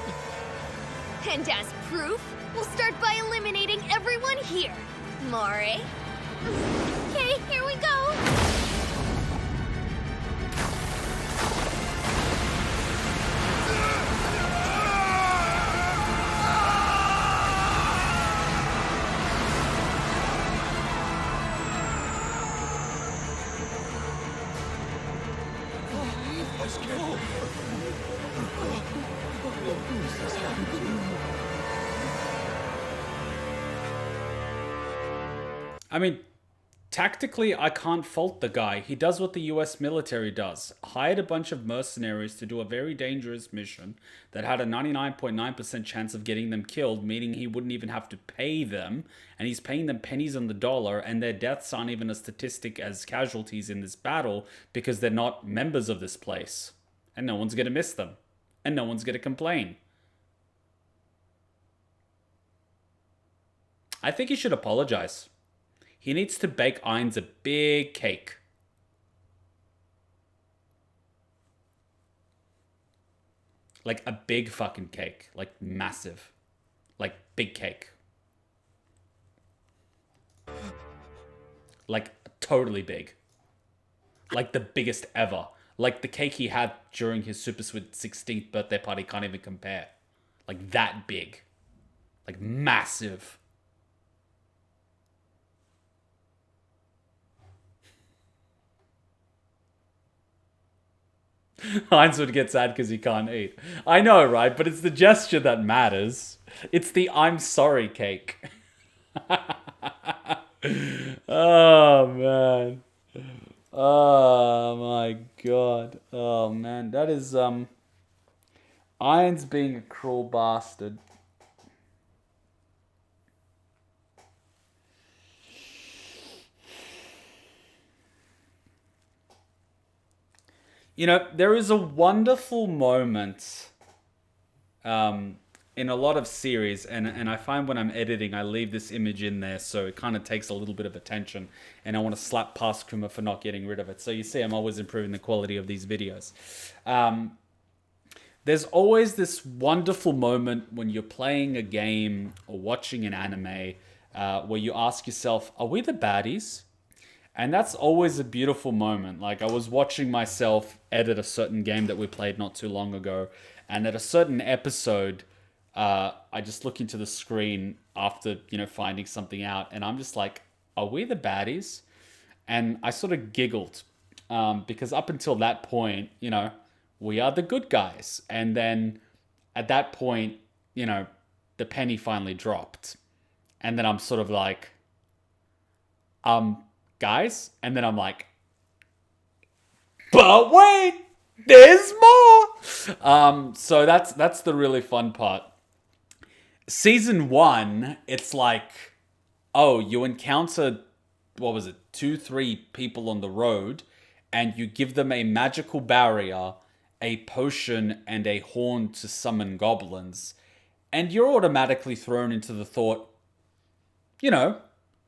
And as proof, we'll start by eliminating everyone here. Mari? Okay, here we go. I mean, tactically, I can't fault the guy. He does what the US military does. Hired a bunch of mercenaries to do a very dangerous mission that had a 99.9% chance of getting them killed, meaning he wouldn't even have to pay them. And he's paying them pennies on the dollar, and their deaths aren't even a statistic as casualties in this battle because they're not members of this place. And no one's going to miss them. And no one's going to complain. I think he should apologize. He needs to bake Ainz a big cake. Like a big fucking cake. Like massive. Like big cake. Like totally big. Like the biggest ever. Like the cake he had during his super sweet 16th birthday party can't even compare. Like that big. Like massive. Ainz would get sad because he can't eat. I know, right? But it's the gesture that matters. It's the I'm sorry cake. Oh, man. Oh, my God. Oh, man. That is, Ainz being a cruel bastard. You know, there is a wonderful moment in a lot of series, and I find when I'm editing, I leave this image in there, so it kind of takes a little bit of attention, and I want to slap past Kruma for not getting rid of it. So you see, I'm always improving the quality of these videos. There's always this wonderful moment when you're playing a game or watching an anime where you ask yourself, are we the baddies? And that's always a beautiful moment. Like, I was watching myself edit a certain game that we played not too long ago, and at a certain episode, I just look into the screen after, you know, finding something out, and I'm just like, are we the baddies? And I sort of giggled, because up until that point, you know, we are the good guys. And then at that point, you know, the penny finally dropped. And then I'm sort of like, guys, and then I'm like, but wait, there's more. So that's the really fun part. Season 1, it's like, oh, you encounter, what was it, 2-3 people on the road, and you give them a magical barrier, a potion, and a horn to summon goblins, and you're automatically thrown into the thought, you know,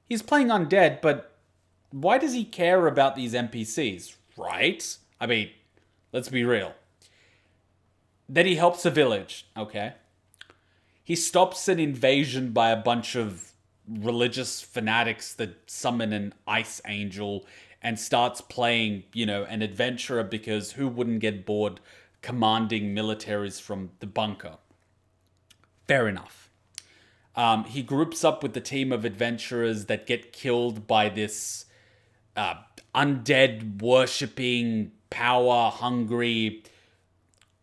he's playing undead, but why does he care about these NPCs, right? I mean, let's be real. Then he helps a village, okay? He stops an invasion by a bunch of religious fanatics that summon an ice angel and starts playing, you know, an adventurer because who wouldn't get bored commanding militaries from the bunker? Fair enough. He groups up with the team of adventurers that get killed by this undead worshipping, power hungry,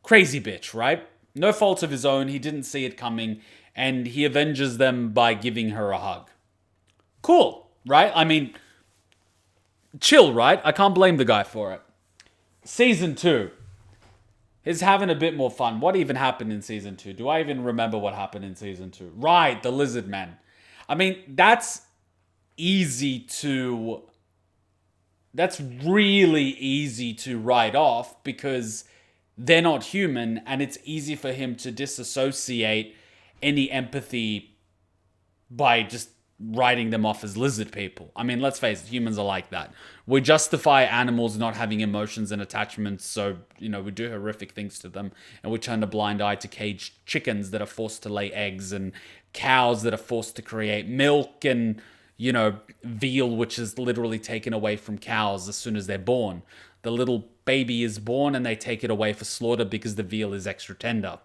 crazy bitch, right? No fault of his own. He didn't see it coming, and he avenges them by giving her a hug. Cool, right? I mean, chill, right? I can't blame the guy for it. Season 2 is having a bit more fun. What even happened in Season 2? Do I even remember what happened in Season 2? Right, the Lizard Man. I mean, that's easy to that's really easy to write off because they're not human, and it's easy for him to disassociate any empathy by just writing them off as lizard people. I mean, let's face it, humans are like that. We justify animals not having emotions and attachments, so, we do horrific things to them, and we turn a blind eye to caged chickens that are forced to lay eggs, and cows that are forced to create milk, and, veal, which is literally taken away from cows as soon as they're born. The little baby is born and they take it away for slaughter because the veal is extra tender.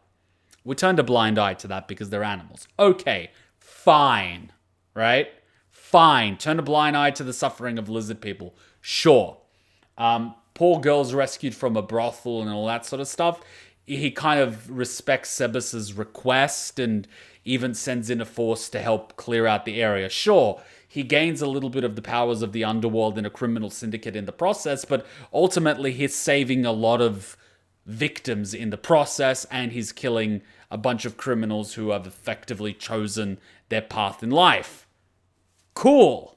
We turned a blind eye to that because they're animals. Okay, fine. Right? Fine. Turn a blind eye to the suffering of lizard people. Sure. Poor girls rescued from a brothel and all that sort of stuff. He kind of respects Sebas's request and even sends in a force to help clear out the area. Sure, he gains a little bit of the powers of the underworld and a criminal syndicate in the process, but ultimately he's saving a lot of victims in the process, and he's killing a bunch of criminals who have effectively chosen their path in life. Cool,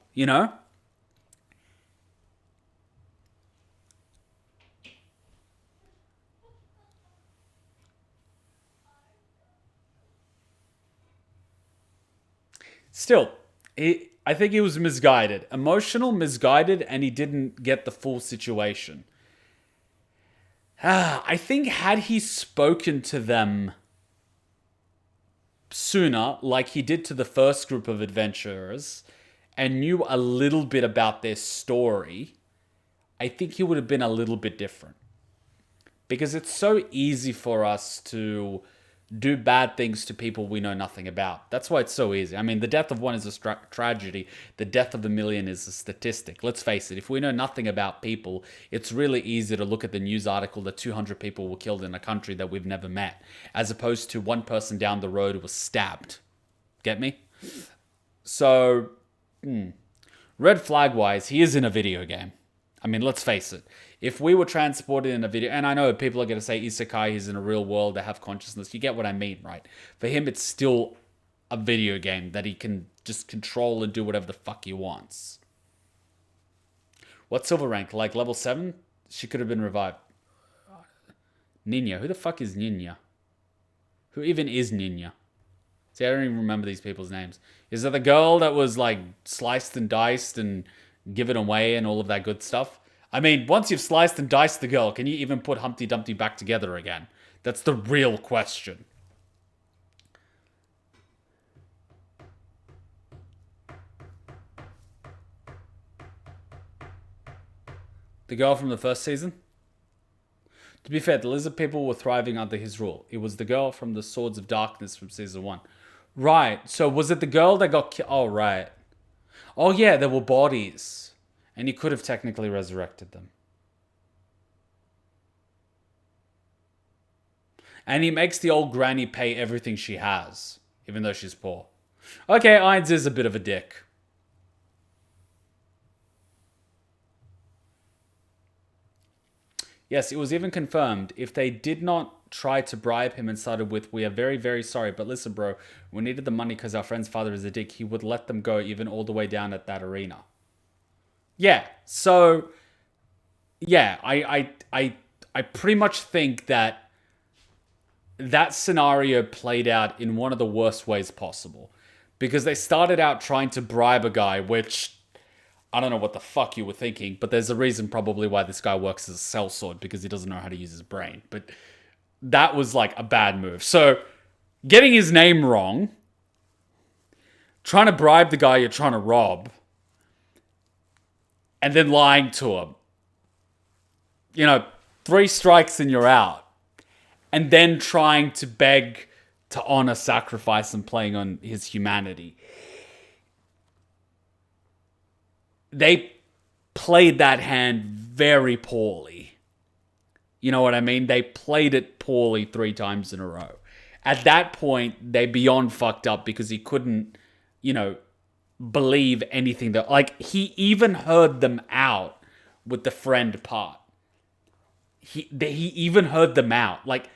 Still, I think he was misguided. Emotional, misguided, and he didn't get the full situation. I think had he spoken to them sooner, like he did to the first group of adventurers, and knew a little bit about their story, I think he would have been a little bit different. Because it's so easy for us to do bad things to people we know nothing about. That's why it's so easy. I mean, the death of one is a tragedy. The death of a million is a statistic. Let's face it, if we know nothing about people, it's really easy to look at the news article that 200 people were killed in a country that we've never met, as opposed to one person down the road was stabbed. Get me? So, red flag-wise, he is in a video game. I mean, let's face it. If we were transported in a video, and I know people are going to say isekai, he's in a real world, they have consciousness. You get what I mean, right? For him, it's still a video game that he can just control and do whatever the fuck he wants. What's silver rank? Like level 7? She could have been revived. Ninya. Who the fuck is Ninya? Who even is Ninya? See, I don't even remember these people's names. Is that the girl that was like sliced and diced and given away and all of that good stuff? I mean, once you've sliced and diced the girl, can you even put Humpty Dumpty back together again? That's the real question. The girl from the first season? To be fair, the lizard people were thriving under his rule. It was the girl from the Swords of Darkness from season 1. Right, so was it the girl that got killed? Oh, right. Oh, yeah, there were bodies. And he could have technically resurrected them. And he makes the old granny pay everything she has, even though she's poor. Okay, Ainz is a bit of a dick. Yes, it was even confirmed. If they did not try to bribe him and started with, "We are very, very sorry, but listen, bro, we needed the money because our friend's father is a dick," he would let them go even all the way down at that arena. Yeah, so, yeah, I pretty much think that scenario played out in one of the worst ways possible. Because they started out trying to bribe a guy, which, I don't know what the fuck you were thinking, but there's a reason probably why this guy works as a sellsword, because he doesn't know how to use his brain. But that was like a bad move. So, getting his name wrong, trying to bribe the guy you're trying to rob, and then lying to him. 3 strikes and you're out. And then trying to beg to honor sacrifice and playing on his humanity. They played that hand very poorly. You know what I mean? They played it poorly 3 times in a row. At that point, they beyond fucked up because he couldn't, believe anything that, like, he even heard them out with the friend part. He even heard them out. Like,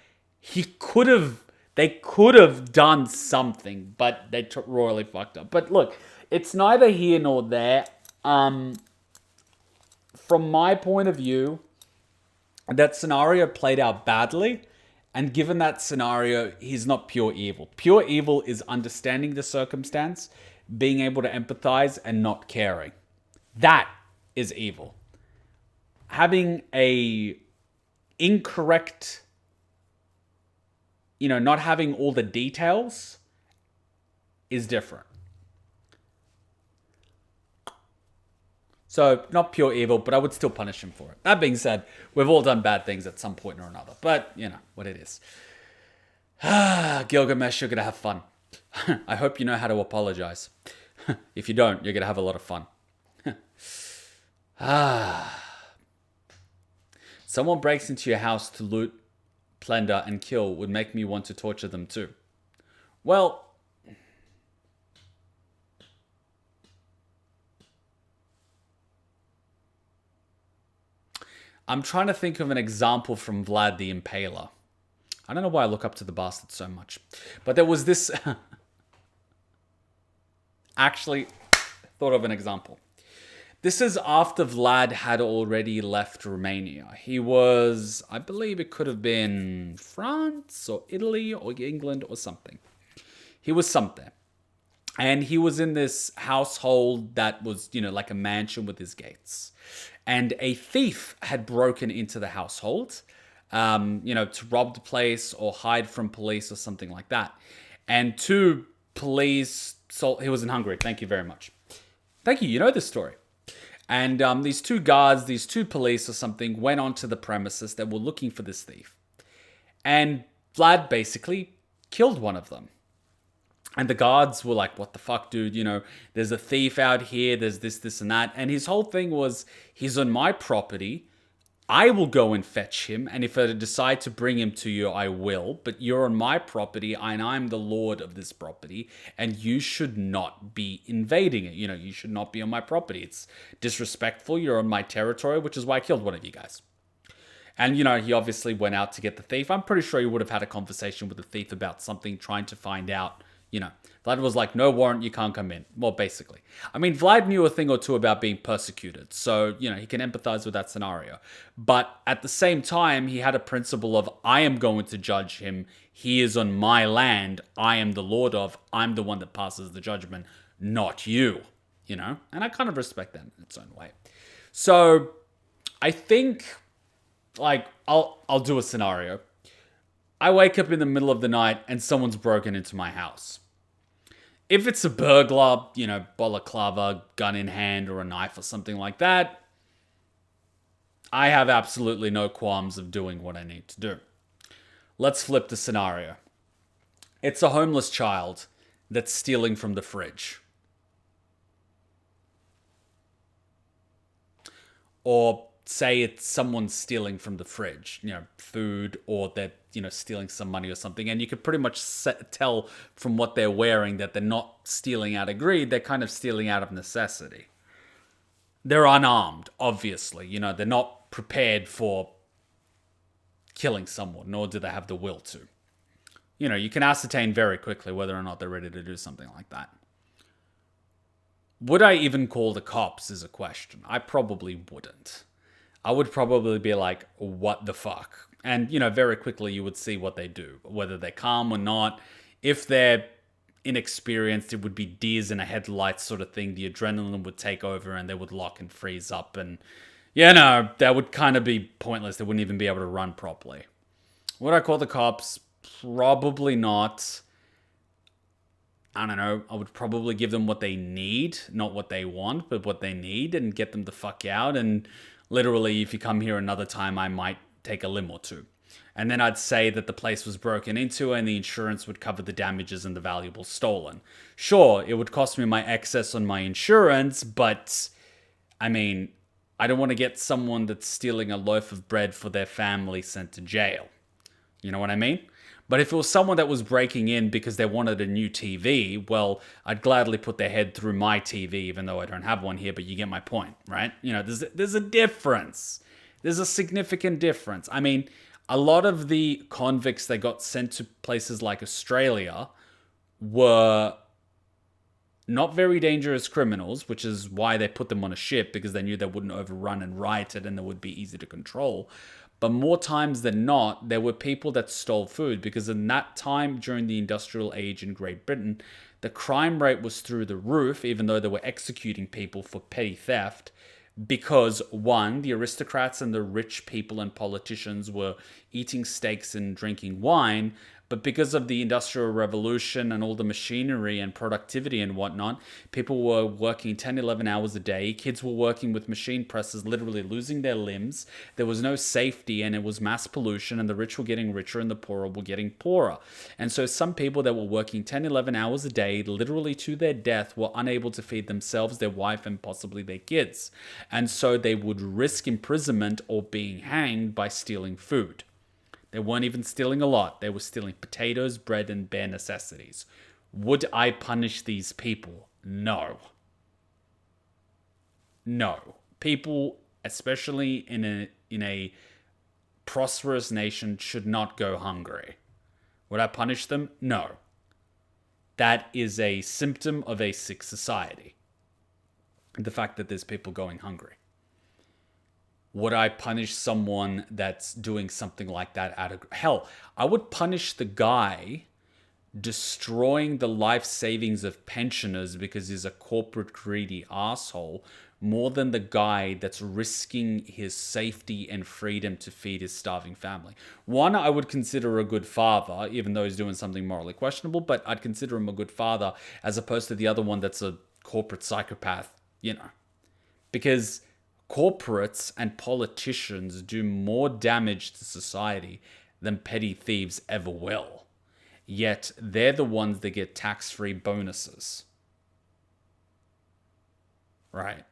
they could have done something, but they royally fucked up. But look, it's neither here nor there. from my point of view, that scenario played out badly. And given that scenario, he's not pure evil. Pure evil is understanding the circumstance, being able to empathize, and not caring. That is evil. Having a incorrect, not having all the details is different. So, not pure evil, but I would still punish him for it. That being said, we've all done bad things at some point or another. But, what it is. Gilgamesh, you're going to have fun. I hope you know how to apologize. If you don't, you're going to have a lot of fun. Someone breaks into your house to loot, plunder, and kill would make me want to torture them too. Well, I'm trying to think of an example from Vlad the Impaler. I don't know why I look up to the bastard so much. But there was this... Actually, thought of an example. This is after Vlad had already left Romania. He was, I believe it could have been France or Italy or England or something. He was somewhere. And he was in this household that was, like a mansion with his gates. And a thief had broken into the household, to rob the place or hide from police or something like that. And two police, he was in Hungary, thank you very much. Thank you, you know this story. And these two guards, these two police or something, went onto the premises that were looking for this thief. And Vlad basically killed one of them. And the guards were like, what the fuck, dude? There's a thief out here. There's this, and that. And his whole thing was, he's on my property. I will go and fetch him. And if I decide to bring him to you, I will. But you're on my property, and I'm the lord of this property. And you should not be invading it. You should not be on my property. It's disrespectful. You're on my territory, which is why I killed one of you guys. And, he obviously went out to get the thief. I'm pretty sure he would have had a conversation with the thief about something, trying to find out. Vlad was like, no warrant, you can't come in. Well, basically. I mean, Vlad knew a thing or two about being persecuted. So, he can empathize with that scenario. But at the same time, he had a principle of, I am going to judge him. He is on my land. I am the lord of. I'm the one that passes the judgment, not you. And I kind of respect that in its own way. So, I think, I'll do a scenario. I wake up in the middle of the night and someone's broken into my house. If it's a burglar, balaclava, gun in hand, or a knife or something like that, I have absolutely no qualms of doing what I need to do. Let's flip the scenario. It's a homeless child that's stealing from the fridge. Or say it's someone stealing from the fridge, food, or they're, stealing some money or something. And you could pretty much tell from what they're wearing that they're not stealing out of greed. They're kind of stealing out of necessity. They're unarmed, obviously. They're not prepared for killing someone, nor do they have the will to. You can ascertain very quickly whether or not they're ready to do something like that. Would I even call the cops is a question. I probably wouldn't. I would probably be like, what the fuck? And, very quickly you would see what they do, whether they're calm or not. If they're inexperienced, it would be deers in a headlights sort of thing. The adrenaline would take over and they would lock and freeze up. And, that would kind of be pointless. They wouldn't even be able to run properly. Would I call the cops? Probably not. I don't know. I would probably give them what they need. Not what they want, but what they need, and get them the fuck out. And literally, if you come here another time, I might take a limb or two. And then I'd say that the place was broken into and the insurance would cover the damages and the valuables stolen. Sure, it would cost me my excess on my insurance, but I mean, I don't want to get someone that's stealing a loaf of bread for their family sent to jail. You know what I mean? But if it was someone that was breaking in because they wanted a new TV, well, I'd gladly put their head through my TV, even though I don't have one here, but you get my point, right? There's a difference. There's a significant difference. I mean, a lot of the convicts that got sent to places like Australia were not very dangerous criminals, which is why they put them on a ship, because they knew they wouldn't overrun and riot it and they would be easy to control. But more times than not, there were people that stole food, because in that time during the industrial age in Great Britain, the crime rate was through the roof, even though they were executing people for petty theft. Because, one, the aristocrats and the rich people and politicians were eating steaks and drinking wine, but because of the Industrial Revolution and all the machinery and productivity and whatnot, people were working 10, 11 hours a day. Kids were working with machine presses, literally losing their limbs. There was no safety, and it was mass pollution, and the rich were getting richer and the poorer were getting poorer. And so some people that were working 10, 11 hours a day, literally to their death, were unable to feed themselves, their wife, and possibly their kids. And so they would risk imprisonment or being hanged by stealing food. They weren't even stealing a lot. They were stealing potatoes, bread, and bare necessities. Would I punish these people? No. No. People, especially in a prosperous nation, should not go hungry. Would I punish them? No. That is a symptom of a sick society. The fact that there's people going hungry. Would I punish someone that's doing something like that out of... Hell, I would punish the guy destroying the life savings of pensioners because he's a corporate greedy asshole more than the guy that's risking his safety and freedom to feed his starving family. One, I would consider a good father, even though he's doing something morally questionable, but I'd consider him a good father as opposed to the other one that's a corporate psychopath, you know. Because corporates and politicians do more damage to society than petty thieves ever will. Yet they're the ones that get tax-free bonuses. Right?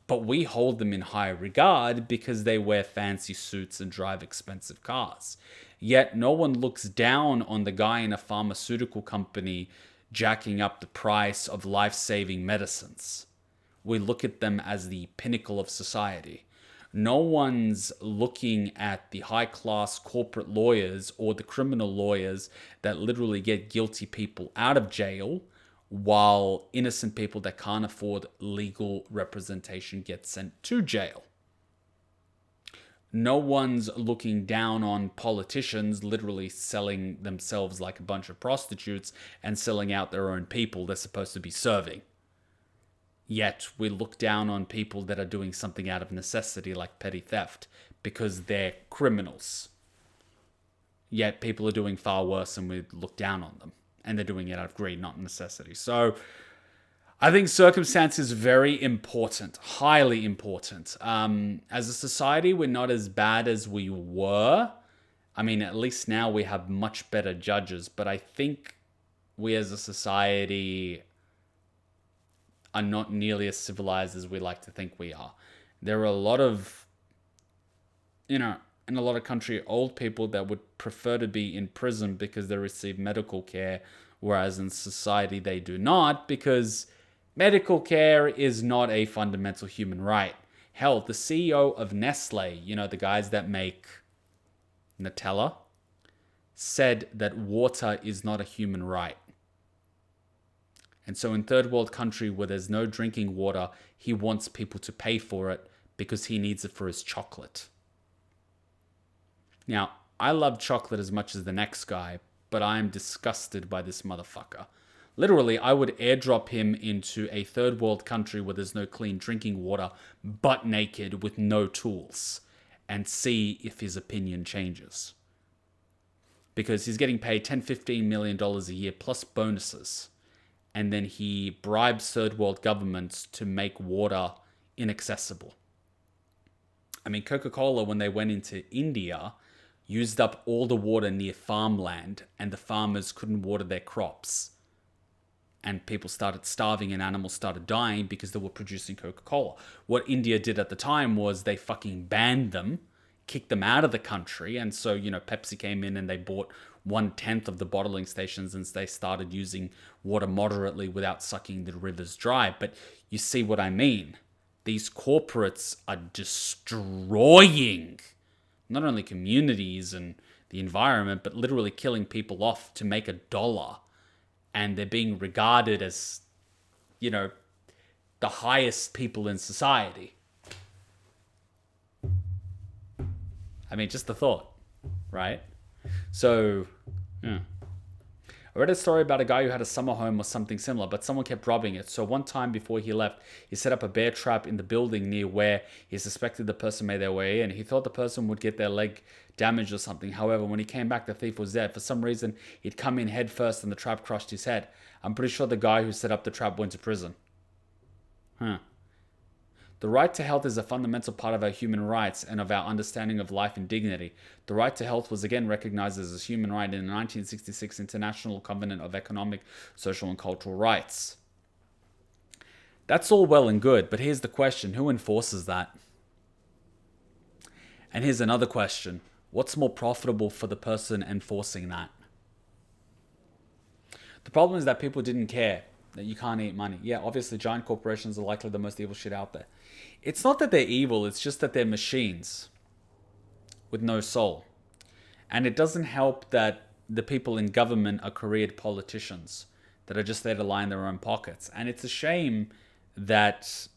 But we hold them in high regard because they wear fancy suits and drive expensive cars. Yet no one looks down on the guy in a pharmaceutical company jacking up the price of life-saving medicines. We look at them as the pinnacle of society. No one's looking at the high-class corporate lawyers or the criminal lawyers that literally get guilty people out of jail while innocent people that can't afford legal representation get sent to jail. No one's looking down on politicians literally selling themselves like a bunch of prostitutes and selling out their own people they're supposed to be serving. Yet we look down on people that are doing something out of necessity like petty theft because they're criminals. Yet people are doing far worse and we look down on them. And they're doing it out of greed, not necessity. So I think circumstance is very important, highly important. As a society, we're not as bad as we were. I mean, at least now we have much better judges. But I think we as a society are not nearly as civilized as we like to think we are. There are a lot of, in a lot of country, old people that would prefer to be in prison because they receive medical care, whereas in society they do not, because medical care is not a fundamental human right. Hell, the CEO of Nestle, the guys that make Nutella, said that water is not a human right. And so in third world country where there's no drinking water, he wants people to pay for it because he needs it for his chocolate. Now, I love chocolate as much as the next guy, but I am disgusted by this motherfucker. Literally, I would airdrop him into a third world country where there's no clean drinking water, butt naked with no tools, and see if his opinion changes. Because he's getting paid $10-15 million a year plus bonuses. And then he bribes third world governments to make water inaccessible. I mean, Coca-Cola, when they went into India, used up all the water near farmland, and the farmers couldn't water their crops. And people started starving and animals started dying because they were producing Coca-Cola. What India did at the time was they fucking banned them, kicked them out of the country, and so, Pepsi came in and they bought 1/10 of the bottling stations and they started using water moderately without sucking the rivers dry. But you see what I mean. These corporates are destroying not only communities and the environment, but literally killing people off to make $1. And they're being regarded as you know, the highest people in society. I mean, just a thought, right? So, yeah. I read a story about a guy who had a summer home or something similar, but someone kept robbing it. So one time before he left, he set up a bear trap in the building near where he suspected the person made their way in. He thought the person would get their leg damaged or something. However, when he came back, the thief was dead. For some reason, he'd come in head first and the trap crushed his head. I'm pretty sure the guy who set up the trap went to prison. The right to health is a fundamental part of our human rights and of our understanding of life and dignity. The right to health was again recognized as a human right in the 1966 International Covenant of Economic, Social and Cultural Rights. That's all well and good, but here's the question. Who enforces that? And here's another question. What's more profitable for the person enforcing that? The problem is that people didn't care that you can't eat money. Yeah, obviously giant corporations are likely the most evil shit out there. It's not that they're evil, it's just that they're machines with no soul. And it doesn't help that the people in government are careered politicians that are just there to line their own pockets. And it's a shame that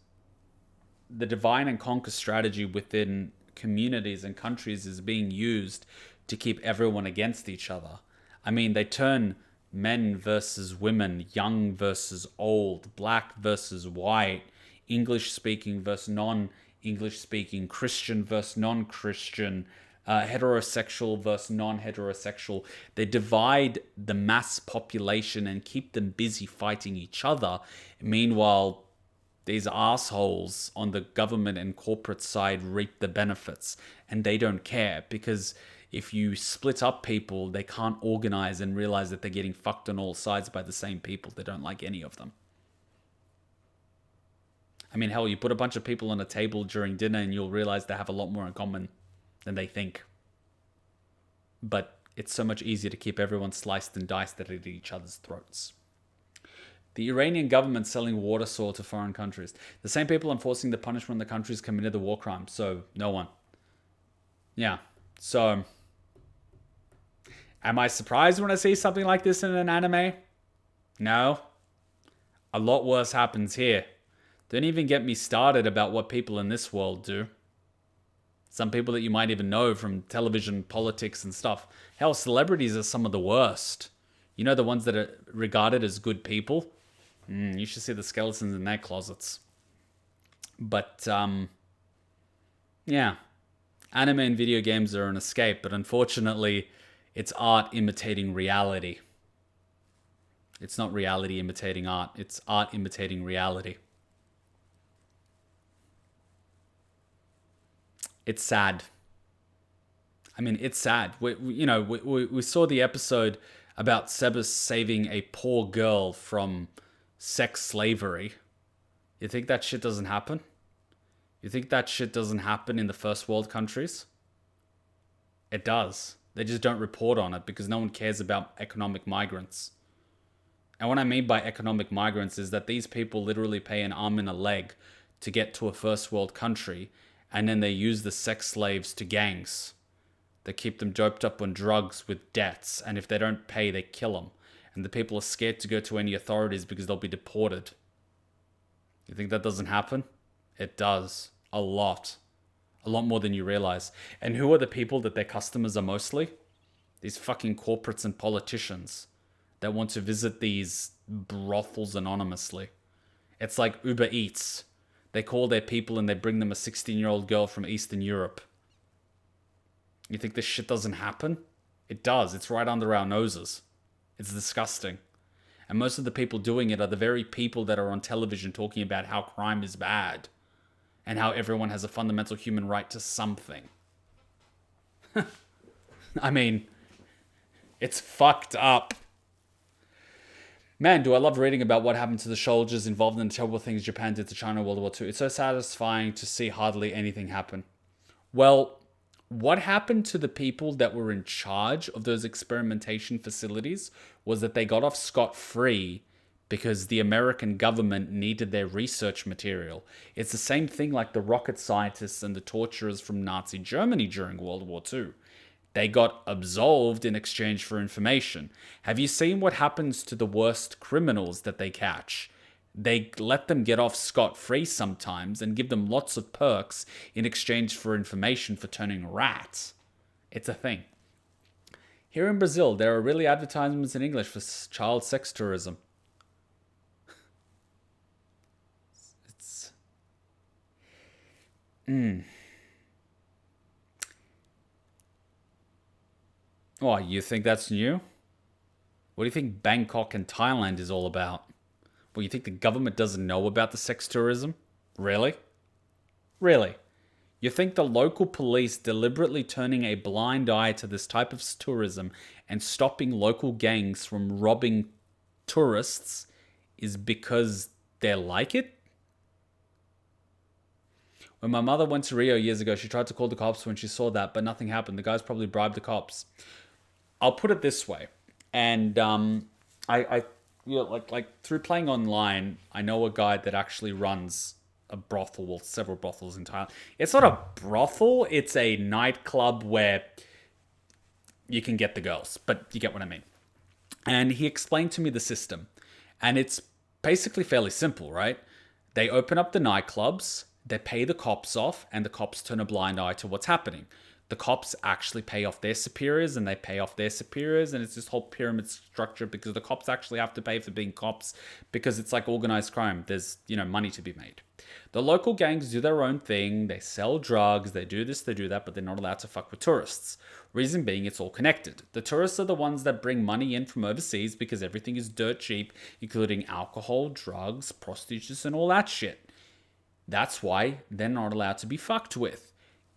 the divide and conquer strategy within communities and countries is being used to keep everyone against each other. I mean, they turn men versus women, young versus old, black versus white, English speaking versus non-English speaking, Christian versus non-Christian, heterosexual versus non-heterosexual. They divide the mass population and keep them busy fighting each other. Meanwhile, these assholes on the government and corporate side reap the benefits, and they don't care, because if you split up people, they can't organize and realize that they're getting fucked on all sides by the same people. They don't like any of them. I mean, hell, you put a bunch of people on a table during dinner and you'll realize they have a lot more in common than they think. But it's so much easier to keep everyone sliced and diced at each other's throats. The Iranian government selling water saw to foreign countries. The same people enforcing the punishment on the countries committed the war crime. So, no one. Yeah. So, am I surprised when I see something like this in an anime? No. A lot worse happens here. Don't even get me started about what people in this world do. Some people that you might even know from television, politics and stuff. Hell, celebrities are some of the worst. You know, the ones that are regarded as good people? You should see the skeletons in their closets. But, yeah. Anime and video games are an escape, but unfortunately, it's art imitating reality. It's not reality imitating art. It's art imitating reality. It's sad. I mean, it's sad. We saw the episode about Sebas saving a poor girl from sex slavery. You think that shit doesn't happen? You think that shit doesn't happen in the first world countries? It does. They just don't report on it because no one cares about economic migrants. And what I mean by economic migrants is that these people literally pay an arm and a leg to get to a first world country, and then they use the sex slaves to gangs. They keep them doped up on drugs with debts, and if they don't pay, they kill them. And the people are scared to go to any authorities because they'll be deported. You think that doesn't happen? It does. A lot. A lot more than you realize. And who are the people that their customers are mostly? These fucking corporates and politicians that want to visit these brothels anonymously. It's like Uber Eats. They call their people and they bring them a 16-year-old girl from Eastern Europe. You think this shit doesn't happen? It does. It's right under our noses. It's disgusting. And most of the people doing it are the very people that are on television talking about how crime is bad and how everyone has a fundamental human right to something. I mean, it's fucked up. Man, do I love reading about what happened to the soldiers involved in the terrible things Japan did to China in World War II. It's so satisfying to see hardly anything happen. Well, what happened to the people that were in charge of those experimentation facilities was that they got off scot-free because the American government needed their research material. It's the same thing like the rocket scientists and the torturers from Nazi Germany during World War II. They got absolved in exchange for information. Have you seen what happens to the worst criminals that they catch? They let them get off scot-free sometimes and give them lots of perks in exchange for information for turning rats. It's a thing. Here in Brazil, there are really advertisements in English for child sex tourism. It's... Oh, you think that's new? What do you think Bangkok and Thailand is all about? Well, you think the government doesn't know about the sex tourism? Really? Really? You think the local police deliberately turning a blind eye to this type of tourism and stopping local gangs from robbing tourists is because they like it? When my mother went to Rio years ago, she tried to call the cops when she saw that, but nothing happened. The guys probably bribed the cops. I'll put it this way, and like through playing online, I know a guy that actually runs a brothel, well, several brothels in Thailand. It's not a brothel, it's a nightclub where you can get the girls, but you get what I mean. And he explained to me the system, and it's basically fairly simple, right? They open up the nightclubs, they pay the cops off, and the cops turn a blind eye to what's happening. The cops actually pay off their superiors, and they pay off their superiors, and it's this whole pyramid structure because the cops actually have to pay for being cops because it's like organized crime. There's, money to be made. The local gangs do their own thing. They sell drugs. They do this, they do that, but they're not allowed to fuck with tourists. Reason being, it's all connected. The tourists are the ones that bring money in from overseas because everything is dirt cheap, including alcohol, drugs, prostitutes, and all that shit. That's why they're not allowed to be fucked with.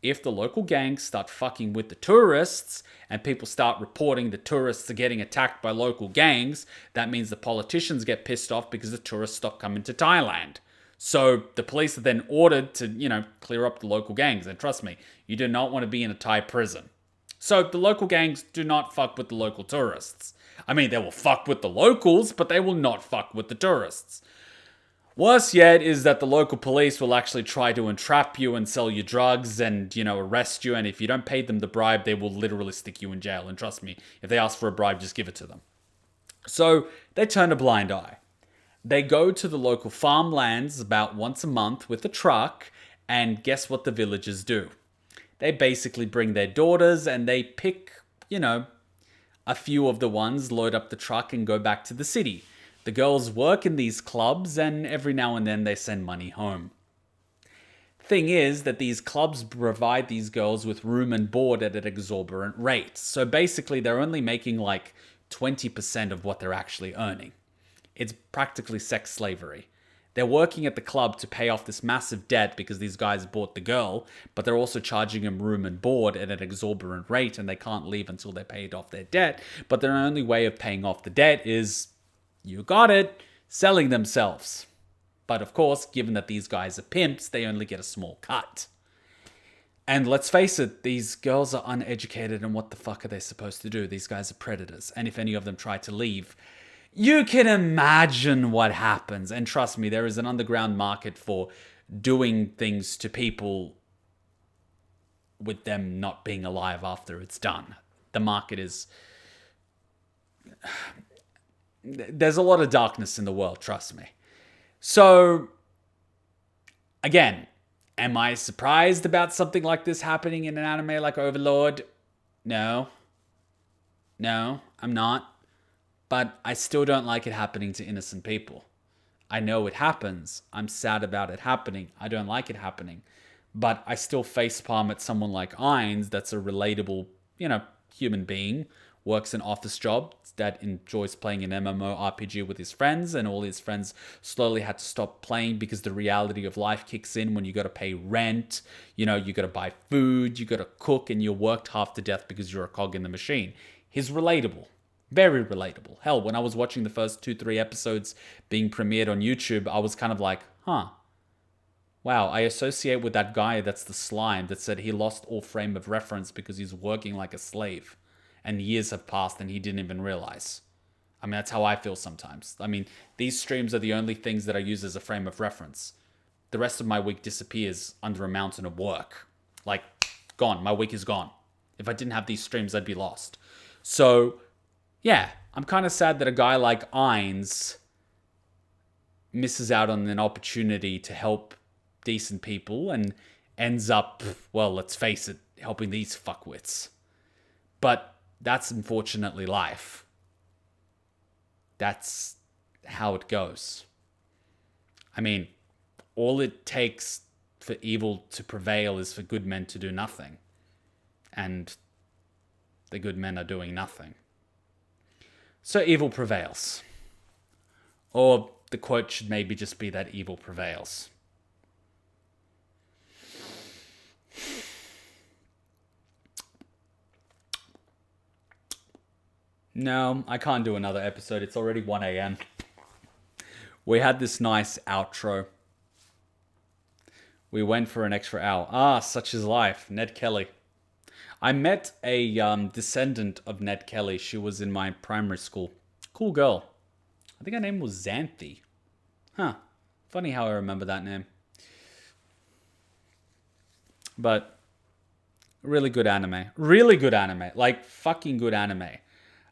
If the local gangs start fucking with the tourists and people start reporting the tourists are getting attacked by local gangs, that means the politicians get pissed off because the tourists stop coming to Thailand. So the police are then ordered to, clear up the local gangs. And trust me, you do not want to be in a Thai prison. So the local gangs do not fuck with the local tourists. I mean, they will fuck with the locals, but they will not fuck with the tourists. Worse yet is that the local police will actually try to entrap you and sell you drugs and, arrest you. And if you don't pay them the bribe, they will literally stick you in jail. And trust me, if they ask for a bribe, just give it to them. So they turn a blind eye. They go to the local farmlands about once a month with a truck, and guess what the villagers do? They basically bring their daughters and they pick, a few of the ones, load up the truck and go back to the city. The girls work in these clubs, and every now and then they send money home. Thing is that these clubs provide these girls with room and board at an exorbitant rate. So basically they're only making like 20% of what they're actually earning. It's practically sex slavery. They're working at the club to pay off this massive debt because these guys bought the girl, but they're also charging them room and board at an exorbitant rate, and they can't leave until they paid off their debt. But their only way of paying off the debt is, you got it, selling themselves. But of course, given that these guys are pimps, they only get a small cut. And let's face it, these girls are uneducated, and what the fuck are they supposed to do? These guys are predators, and if any of them try to leave, you can imagine what happens. And trust me, there is an underground market for doing things to people with them not being alive after it's done. The market is... There's a lot of darkness in the world, trust me. So, again, am I surprised about something like this happening in an anime like Overlord? No, I'm not. But I still don't like it happening to innocent people. I know it happens. I'm sad about it happening. I don't like it happening. But I still facepalm at someone like Ainz that's a relatable, human being, works an office job that enjoys playing an MMORPG with his friends, and all his friends slowly had to stop playing because the reality of life kicks in when you got to pay rent, you got to buy food, you got to cook, and you're worked half to death because you're a cog in the machine. He's relatable. Very relatable. Hell, when I was watching the first 2-3 episodes being premiered on YouTube, I was kind of like, wow, I associate with that guy that's the slime that said he lost all frame of reference because he's working like a slave. And years have passed and he didn't even realize. I mean, that's how I feel sometimes. I mean, these streams are the only things that I use as a frame of reference. The rest of my week disappears under a mountain of work. Like, gone. My week is gone. If I didn't have these streams, I'd be lost. So, yeah, I'm kind of sad that a guy like Ainz misses out on an opportunity to help decent people and ends up, well, let's face it, helping these fuckwits. But that's unfortunately life. That's how it goes. I mean, all it takes for evil to prevail is for good men to do nothing. And the good men are doing nothing. So evil prevails. Or the quote should maybe just be that evil prevails. No, I can't do another episode. It's already 1 a.m. We had this nice outro. We went for an extra hour. Ah, such is life. Ned Kelly. I met a descendant of Ned Kelly. She was in my primary school. Cool girl. I think her name was Xanthi. Huh. Funny how I remember that name. But really good anime. Really good anime. Like, fucking good anime.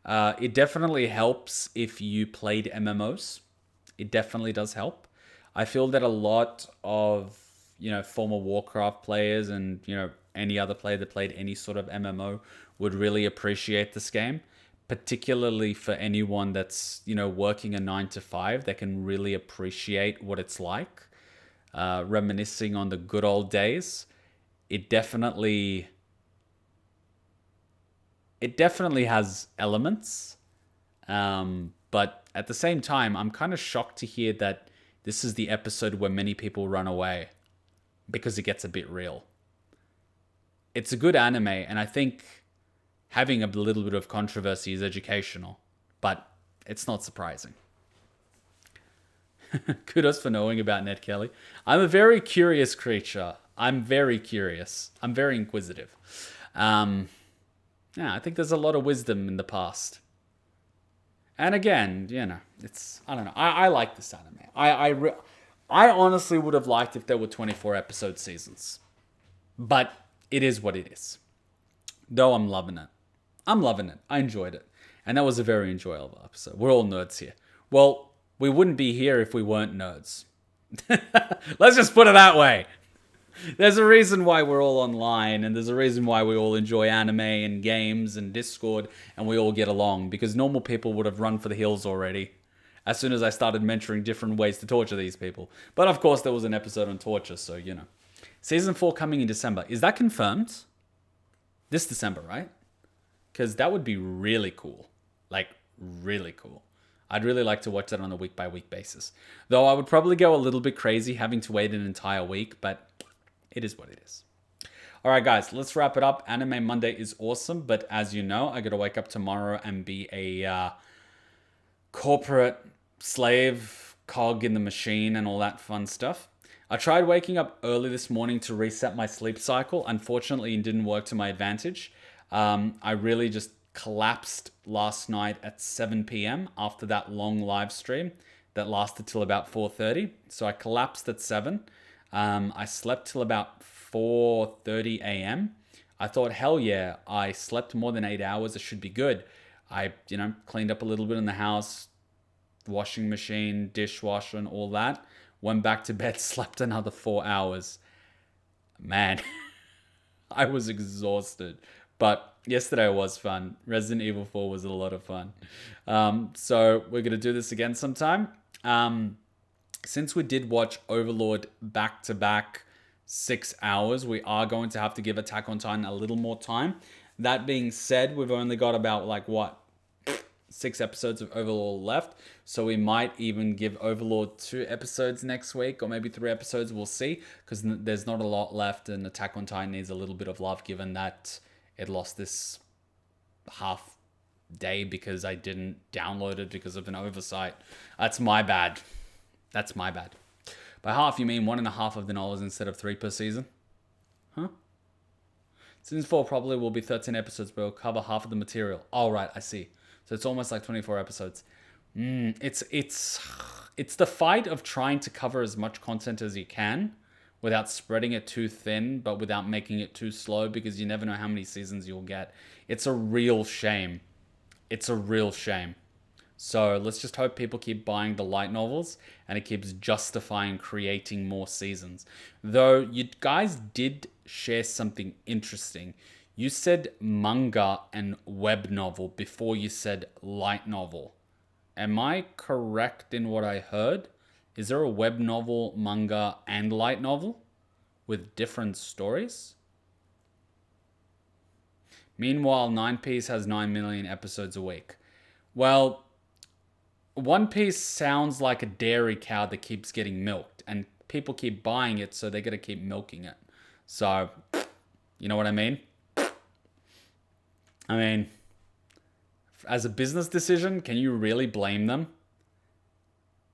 It definitely helps if you played MMOs. It definitely does help. I feel that a lot of, former Warcraft players and, any other player that played any sort of MMO would really appreciate this game. Particularly for anyone that's, working a 9 to 5, they can really appreciate what it's like. Reminiscing on the good old days. It definitely has elements. But at the same time, I'm kind of shocked to hear that this is the episode where many people run away. Because it gets a bit real. It's a good anime, and I think having a little bit of controversy is educational. But it's not surprising. Kudos for knowing about Ned Kelly. I'm a very curious creature. I'm very curious. I'm very inquisitive. I think there's a lot of wisdom in the past. And again, I don't know. I like this anime. I honestly would have liked if there were 24 episode seasons. But it is what it is. Though I'm loving it. I enjoyed it. And that was a very enjoyable episode. We're all nerds here. Well, we wouldn't be here if we weren't nerds. Let's just put it that way. There's a reason why we're all online, and there's a reason why we all enjoy anime and games and Discord, and we all get along, because normal people would have run for the hills already as soon as I started mentoring different ways to torture these people. But of course, there was an episode on torture, so, Season 4 coming in December. Is that confirmed? This December, right? Because that would be really cool. Like, really cool. I'd really like to watch that on a week-by-week basis. Though I would probably go a little bit crazy having to wait an entire week, but it is what it is. All right, guys, let's wrap it up. Anime Monday is awesome, but as you know, I got to wake up tomorrow and be a corporate slave cog in the machine and all that fun stuff. I tried waking up early this morning to reset my sleep cycle. Unfortunately, it didn't work to my advantage. I really just collapsed last night at 7 p.m. after that long live stream that lasted till about 4:30. So I collapsed at 7. I slept till about 4:30 a.m. I thought, hell yeah, I slept more than 8 hours. It should be good. I, cleaned up a little bit in the house, washing machine, dishwasher, and all that. Went back to bed, slept another 4 hours. Man, I was exhausted. But yesterday was fun. Resident Evil 4 was a lot of fun. So we're going to do this again sometime. Since we did watch Overlord back-to-back 6 hours, we are going to have to give Attack on Titan a little more time. That being said, we've only got about, 6 episodes of Overlord left. So we might even give Overlord 2 episodes next week, or maybe 3 episodes. We'll see, because there's not a lot left, and Attack on Titan needs a little bit of love, given that it lost this half day because I didn't download it because of an oversight. That's my bad. By half, you mean 1.5 of the dollars instead of 3 per season? Huh? Season 4 probably will be 13 episodes, but it'll cover half of the material. All right, I see. So it's almost like 24 episodes. It's the fight of trying to cover as much content as you can without spreading it too thin, but without making it too slow, because you never know how many seasons you'll get. It's a real shame. So let's just hope people keep buying the light novels and it keeps justifying creating more seasons. Though you guys did share something interesting. You said manga and web novel before you said light novel. Am I correct in what I heard? Is there a web novel, manga, and light novel with different stories? Meanwhile, 9 Piece has 9 million episodes a week. Well, One Piece sounds like a dairy cow that keeps getting milked, and people keep buying it, so they're going to keep milking it. So, you know what I mean? I mean, as a business decision, can you really blame them?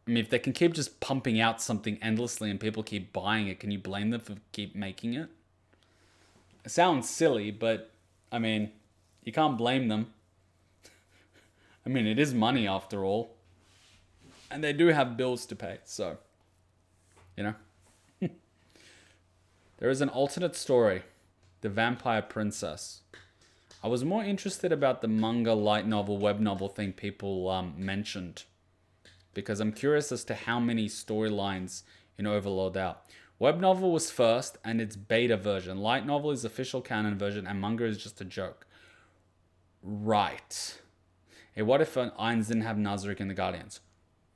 I mean, if they can keep just pumping out something endlessly and people keep buying it, can you blame them for keep making it? It sounds silly, but, I mean, you can't blame them. I mean, it is money after all. And they do have bills to pay, so, you know. There is an alternate story, The Vampire Princess. I was more interested about the manga, light novel, web novel thing people mentioned. Because I'm curious as to how many storylines in Overlord out. Web novel was first, and it's beta version. Light novel is official canon version, and manga is just a joke. Right. Hey, what if Ainz didn't have Nazarick in the Guardians?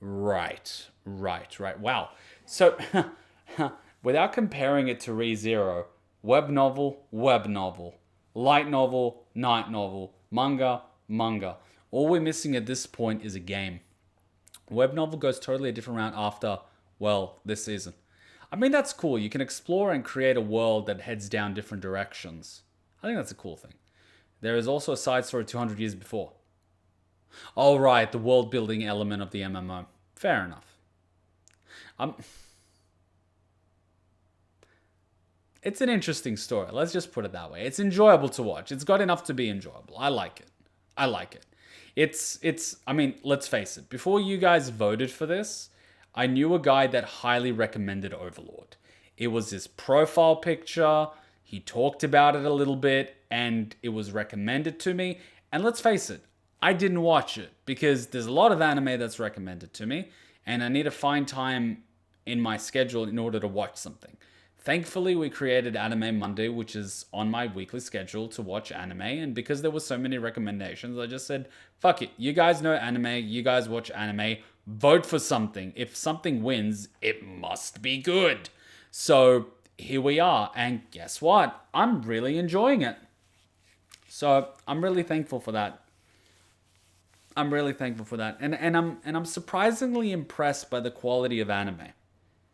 Right. Wow. So, without comparing it to ReZero, web novel, light novel, night novel, manga. All we're missing at this point is a game. Web novel goes totally a different route after, well, this season. I mean, that's cool. You can explore and create a world that heads down different directions. I think that's a cool thing. There is also a side story 200 years before. Oh, right, the world building element of the MMO. Fair enough. It's an interesting story. Let's just put it that way. It's enjoyable to watch. It's got enough to be enjoyable. I like it. I mean, let's face it. Before you guys voted for this, I knew a guy that highly recommended Overlord. It was his profile picture. He talked about it a little bit, and it was recommended to me. And let's face it, I didn't watch it because there's a lot of anime that's recommended to me, and I need to find time in my schedule in order to watch something. Thankfully, we created Anime Monday, which is on my weekly schedule to watch anime, and because there were so many recommendations, I just said, fuck it, you guys know anime, you guys watch anime, vote for something. If something wins, it must be good. So here we are, and guess what? I'm really enjoying it. So I'm really thankful for that. And I'm surprisingly impressed by the quality of anime.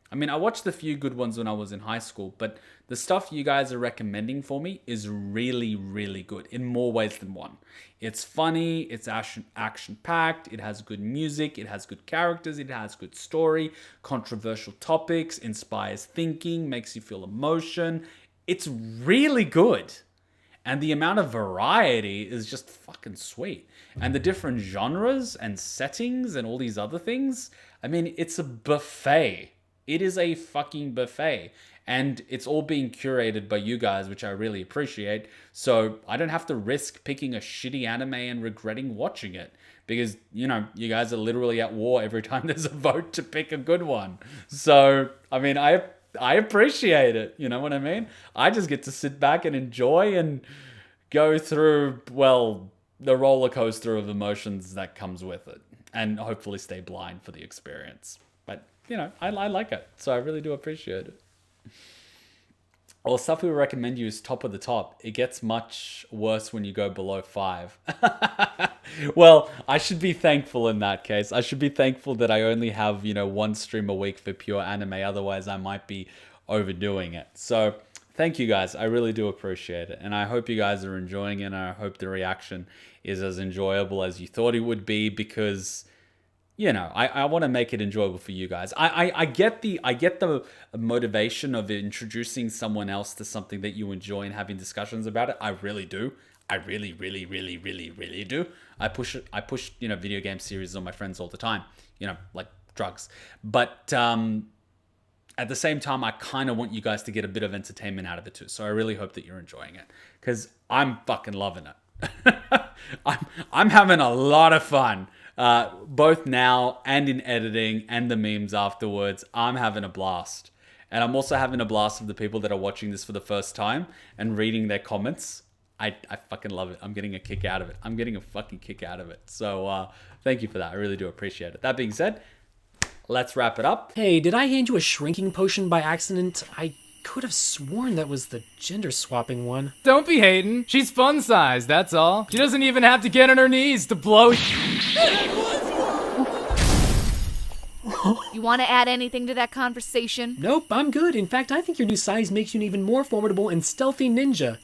I mean, I watched a few good ones when I was in high school, but the stuff you guys are recommending for me is really, really good in more ways than one. It's funny, it's action-packed, it has good music, it has good characters, it has good story, controversial topics, inspires thinking, makes you feel emotion. It's really good. And the amount of variety is just fucking sweet. And the different genres and settings and all these other things, I mean, it's a buffet. It is a fucking buffet. And it's all being curated by you guys, which I really appreciate. So I don't have to risk picking a shitty anime and regretting watching it. Because, you know, you guys are literally at war every time there's a vote to pick a good one. So, I mean, I appreciate it. You know what I mean? I just get to sit back and enjoy and go through, well, the roller coaster of emotions that comes with it. And hopefully stay blind for the experience. But, you know, I like it. So I really do appreciate it. Well, stuff we recommend you is top of the top. It gets much worse when you go below 5. Well, I should be thankful in that case. I should be thankful that I only have, you know, one stream a week for pure anime. Otherwise, I might be overdoing it. So thank you guys. I really do appreciate it. And I hope you guys are enjoying it. And I hope the reaction is as enjoyable as you thought it would be because, you know, I want to make it enjoyable for you guys. I get the motivation of introducing someone else to something that you enjoy and having discussions about it. I really do. I really do. I push, you know, video game series on my friends all the time, you know, like drugs. But at the same time, I kind of want you guys to get a bit of entertainment out of it too. So I really hope that you're enjoying it because I'm fucking loving it. I'm having a lot of fun. both now and in editing and the memes afterwards. I'm having a blast. And I'm also having a blast of the people that are watching this for the first time and reading their comments. I fucking love it. I'm getting a kick out of it. I'm getting a fucking kick out of it. So thank you for that. I really do appreciate it. That being said, let's wrap it up. Hey, did I hand you a shrinking potion by accident? I could have sworn that was the gender swapping one. Don't be hating. She's fun size, that's all. She doesn't even have to get on her knees to blow. You want to add anything to that conversation? Nope, I'm good. In fact, I think your new size makes you an even more formidable and stealthy ninja.